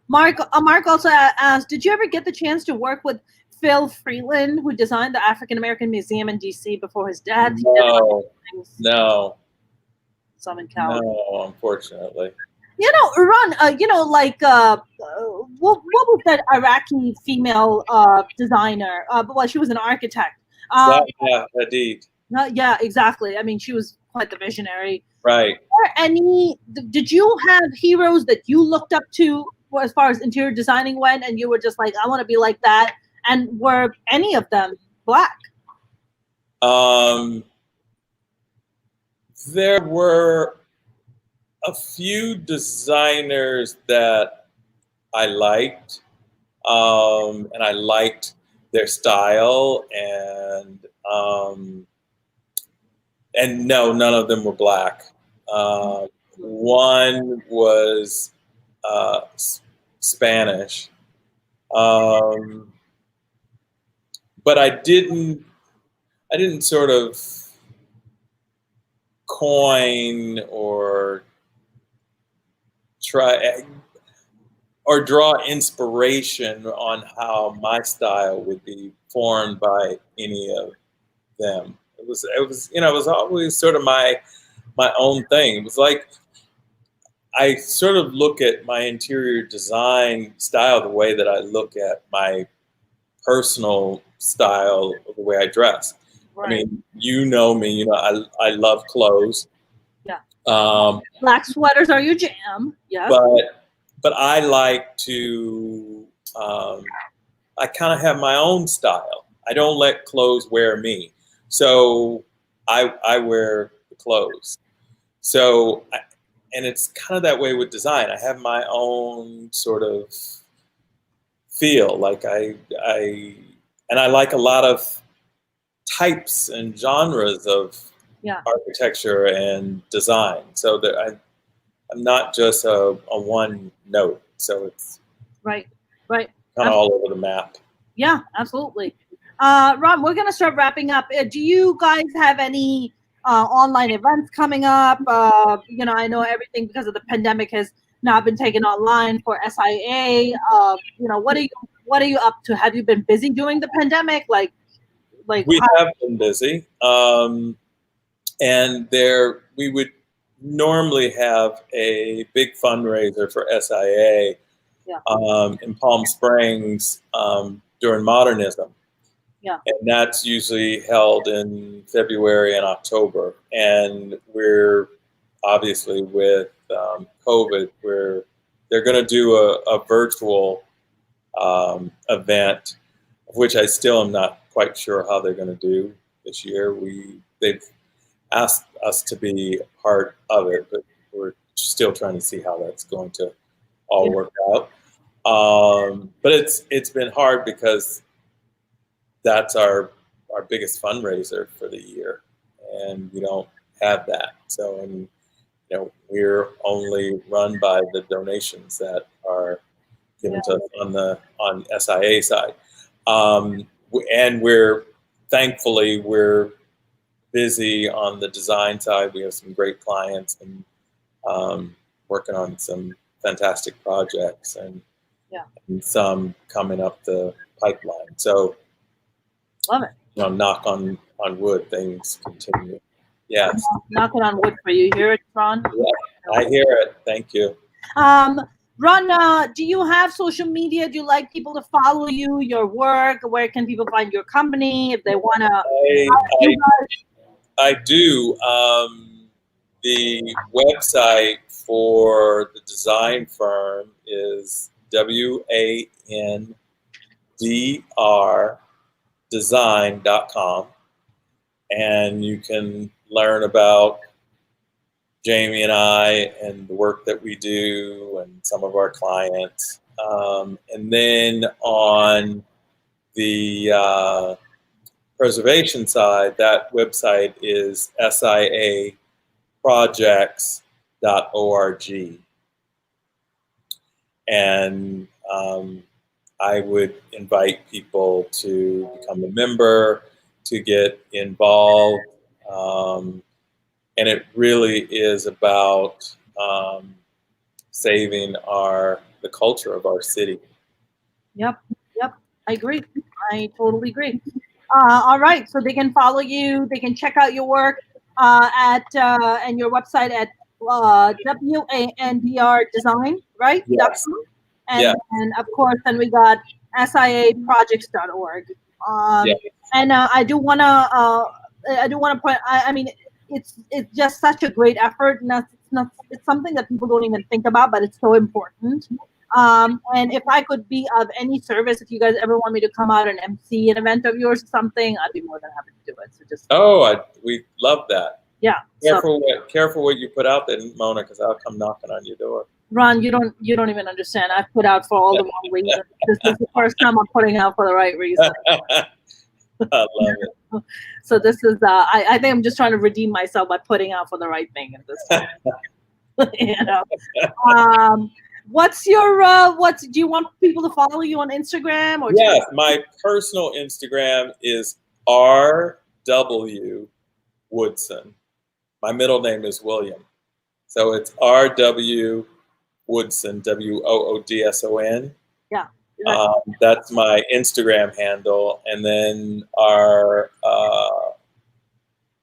Mark also asked, did you ever get the chance to work with Phil Freeland, who designed the African American Museum in DC before his death? No. Some in California. No, unfortunately. You know, Ron, what was that Iraqi female designer? Well, she was an architect. Yeah, indeed. Yeah, exactly. I mean, she was quite the visionary. Right. Did you have heroes that you looked up to as far as interior designing went, and you were just like, I want to be like that? And were any of them Black? There were a few designers that I liked, and I liked their style, and no, none of them were Black. One was Spanish, but I didn't sort of coin or try or draw inspiration on how my style would be formed by any of them. It was always sort of my own thing. It was like I sort of look at my interior design style the way that I look at my personal style of the way I dress. Right. I mean, you know me. You know, I love clothes. Yeah. Black sweaters are your jam. Yeah. But I like to. I kind of have my own style. I don't let clothes wear me. So I wear the clothes. So and it's kind of that way with design. I have my own sort of feel. Like I like a lot of types and genres of architecture and design. So that I'm not just a one note. So it's right. Kind of all over the map. Yeah, absolutely. Ron, we're gonna start wrapping up. Do you guys have any online events coming up? I know everything because of the pandemic has now been taken online for SIA. What are you up to? Have you been busy during the pandemic? Like we have been busy, and we would normally have a big fundraiser for SIA in Palm Springs during Modernism. Yeah. And that's usually held in February and October. And we're obviously with COVID, they're going to do a virtual event, which I still am not quite sure how they're going to do this year. They've asked us to be a part of it, but we're still trying to see how that's going to all work out. But it's been hard because that's our biggest fundraiser for the year, and we don't have that. So, we're only run by the donations that are given to us on SIA side. and thankfully we're busy on the design side. We have some great clients and working on some fantastic projects and some coming up the pipeline. So, love it. Knock on wood, things continue. Yes. Knocking on wood for you. You hear it, Ron? Yeah, I hear it. Thank you. Ron, do you have social media? Do you like people to follow you, your work? Where can people find your company if they want to? I do. The website for the design firm is wandrdesign.com, and you can learn about Jamie and I and the work that we do and some of our clients. And then on the preservation side, that website is siaprojects.org. And I would invite people to become a member, to get involved. And it really is about saving the culture of our city. Yep. I agree. I totally agree. All right, so they can follow you. They can check out your work and your website at WANDR Design, right? Yes. And of course, then we got siaprojects.org. And I do want to point. I mean, it's just such a great effort. And it's something that people don't even think about, but it's so important. And if I could be of any service, if you guys ever want me to come out and MC an event of yours or something, I'd be more than happy to do it. So just we love that. Yeah. Careful what you put out there, Mona, because I'll come knocking on your door. Ron, you don't even understand. I've put out for all the wrong reasons. This is the first time I'm putting out for the right reason. I love it. So this is I think I'm just trying to redeem myself by putting out for the right thing at this time. What's your do you want people to follow you on Instagram or? Yes, my personal Instagram is RW Woodson. My middle name is William, so it's RW Woodson, WOODSON. Yeah. That's my Instagram handle, and then our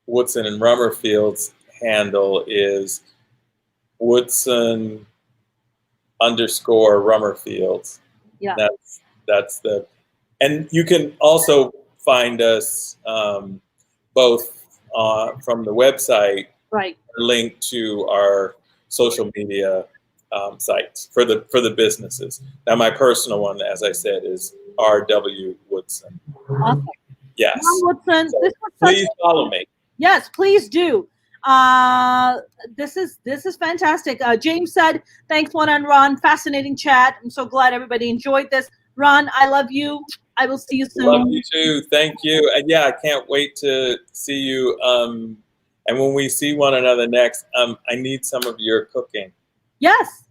Woodson and Rummerfield's handle is Woodson_Rummerfields. Yeah. That's and you can also find us both from the website, right? Link to our social media sites for the businesses. Now, my personal one, as I said, is RW Woodson. Awesome. Yes. Woodson, so please follow me. Yes, please do. This is fantastic. James said, "Thanks, Juan and Ron. Fascinating chat. I'm so glad everybody enjoyed this. Ron, I love you. I will see you soon." Love you too. Thank you. And yeah, I can't wait to see you. And when we see one another next, I need some of your cooking. Yes.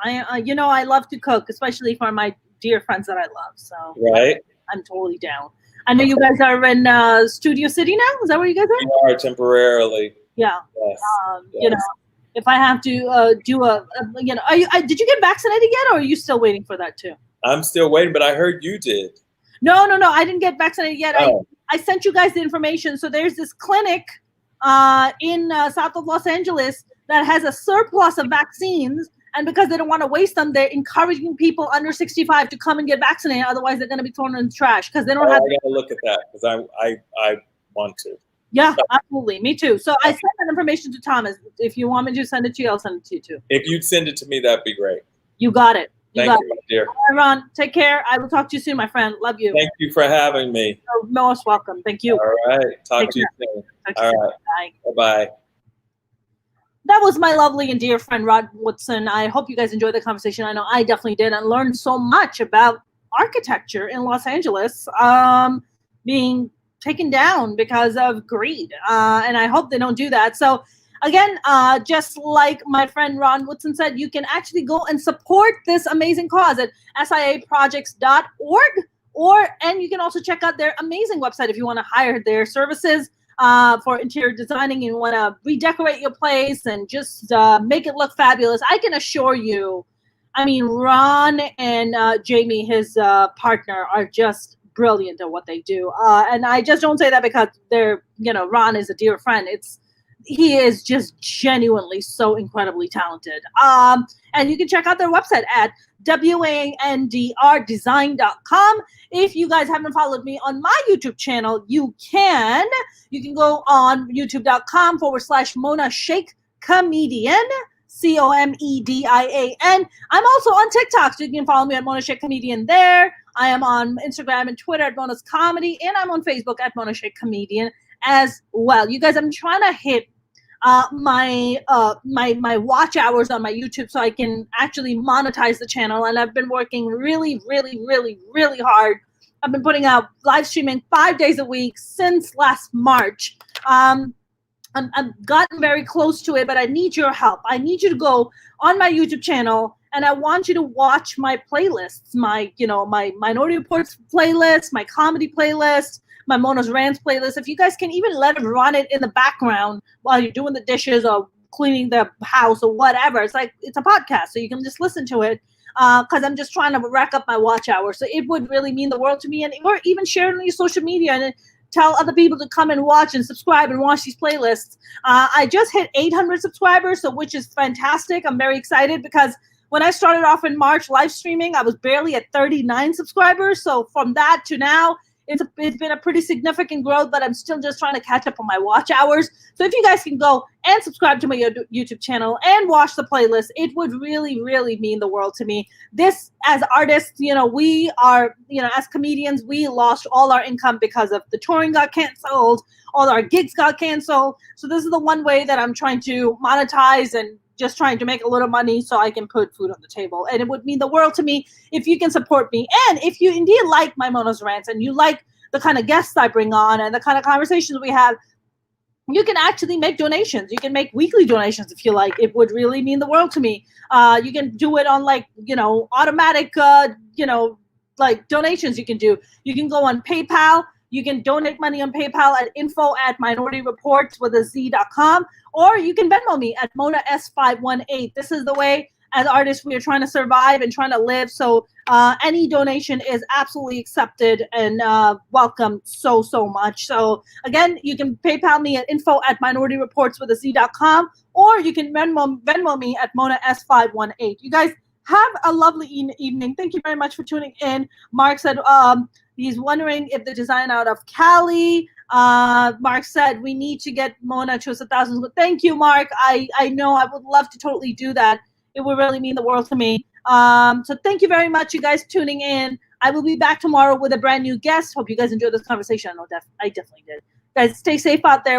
I love to cook, especially for my dear friends that I love. So right, I'm totally down. I know you guys are in Studio City now. Is that where you guys are? We are temporarily. Yeah. Yes. Yes. If I have to do did you get vaccinated yet, or are you still waiting for that too? I'm still waiting, but I heard you did. No, I didn't get vaccinated yet. Oh. I sent you guys the information. So there's this clinic in south of Los Angeles that has a surplus of vaccines. And because they don't want to waste them, they're encouraging people under 65 to come and get vaccinated. Otherwise, they're going to be thrown in the trash because they don't have. I got to look at that because I want to. Yeah, absolutely. Me too. So I sent that information to Thomas. If you want me to send it to you, I'll send it to you too. If you'd send it to me, that'd be great. You got it. Thank you, my dear. All right, Ron, take care. I will talk to you soon, my friend. Love you. Thank you for having me. You're most welcome. Thank you. All right. Talk to you soon. All right. Bye. Bye-bye. That was my lovely and dear friend, Rod Woodson. I hope you guys enjoyed the conversation. I know I definitely did, and learned so much about architecture in Los Angeles being taken down because of greed. And I hope they don't do that. So again, just like my friend Ron Woodson said, you can actually go and support this amazing cause at siaprojects.org And you can also check out their amazing website if you want to hire their services for interior designing and you want to redecorate your place and just make it look fabulous. I can assure you, I mean, Ron and Jamie, his partner, are just brilliant at what they do. And I just don't say that because they're, Ron is a dear friend. He is just genuinely so incredibly talented. And you can check out their website at wandrdesign.com. If you guys haven't followed me on my YouTube channel, you can. You can go on youtube.com/Mona Sheikh Comedian. COMEDIAN. I'm also on TikTok, so you can follow me at Mona Sheikh Comedian there. I am on Instagram and Twitter at Mona's Comedy, and I'm on Facebook at Mona Sheikh Comedian as well. You guys, I'm trying to hit my watch hours on my YouTube so I can actually monetize the channel, and I've been working really, really, really, really hard. I've been putting out live streaming 5 days a week since last March. I've gotten very close to it, but I need your help. I need you to go on my YouTube channel, and I want you to watch my playlists, my Minority Reports playlist, my comedy playlist, my Mona's Rants playlist. If you guys can even let it run it in the background while you're doing the dishes or cleaning the house or whatever. It's like, it's a podcast, so you can just listen to it because I'm just trying to rack up my watch hours. So it would really mean the world to me. Or even share it on your social media and tell other people to come and watch and subscribe and watch these playlists. I just hit 800 subscribers, which is fantastic. I'm very excited because when I started off in March live streaming, I was barely at 39 subscribers. So from that to now, it's been a pretty significant growth, but I'm still just trying to catch up on my watch hours. So if you guys can go and subscribe to my YouTube channel and watch the playlist, it would really, really mean the world to me. This, as artists, we are, as comedians, we lost all our income because of the touring got canceled, all our gigs got canceled. So this is the one way that I'm trying to monetize and just trying to make a little money so I can put food on the table. And it would mean the world to me if you can support me. And if you indeed like my Mona's Rants and you like the kind of guests I bring on and the kind of conversations we have, you can actually make donations. You can make weekly donations if you like. It would really mean the world to me. You can do it on automatic, donations you can do. You can go on PayPal. You can donate money on PayPal at info@minorityreports.com, or you can Venmo me at Mona S518. This is the way, as artists, we are trying to survive and trying to live. So any donation is absolutely accepted and welcome so much. So again, you can PayPal me at info@minorityreports.com, or you can Venmo me at Mona S518. You guys have a lovely evening. Thank you very much for tuning in. Mark said he's wondering if the design out of Cali. Mark said we need to get Mona to 1,000. Thank you, Mark. I know I would love to totally do that. It would really mean the world to me. So thank you very much, you guys, tuning in. I will be back tomorrow with a brand new guest. Hope you guys enjoyed this conversation. I definitely did. Guys, stay safe out there.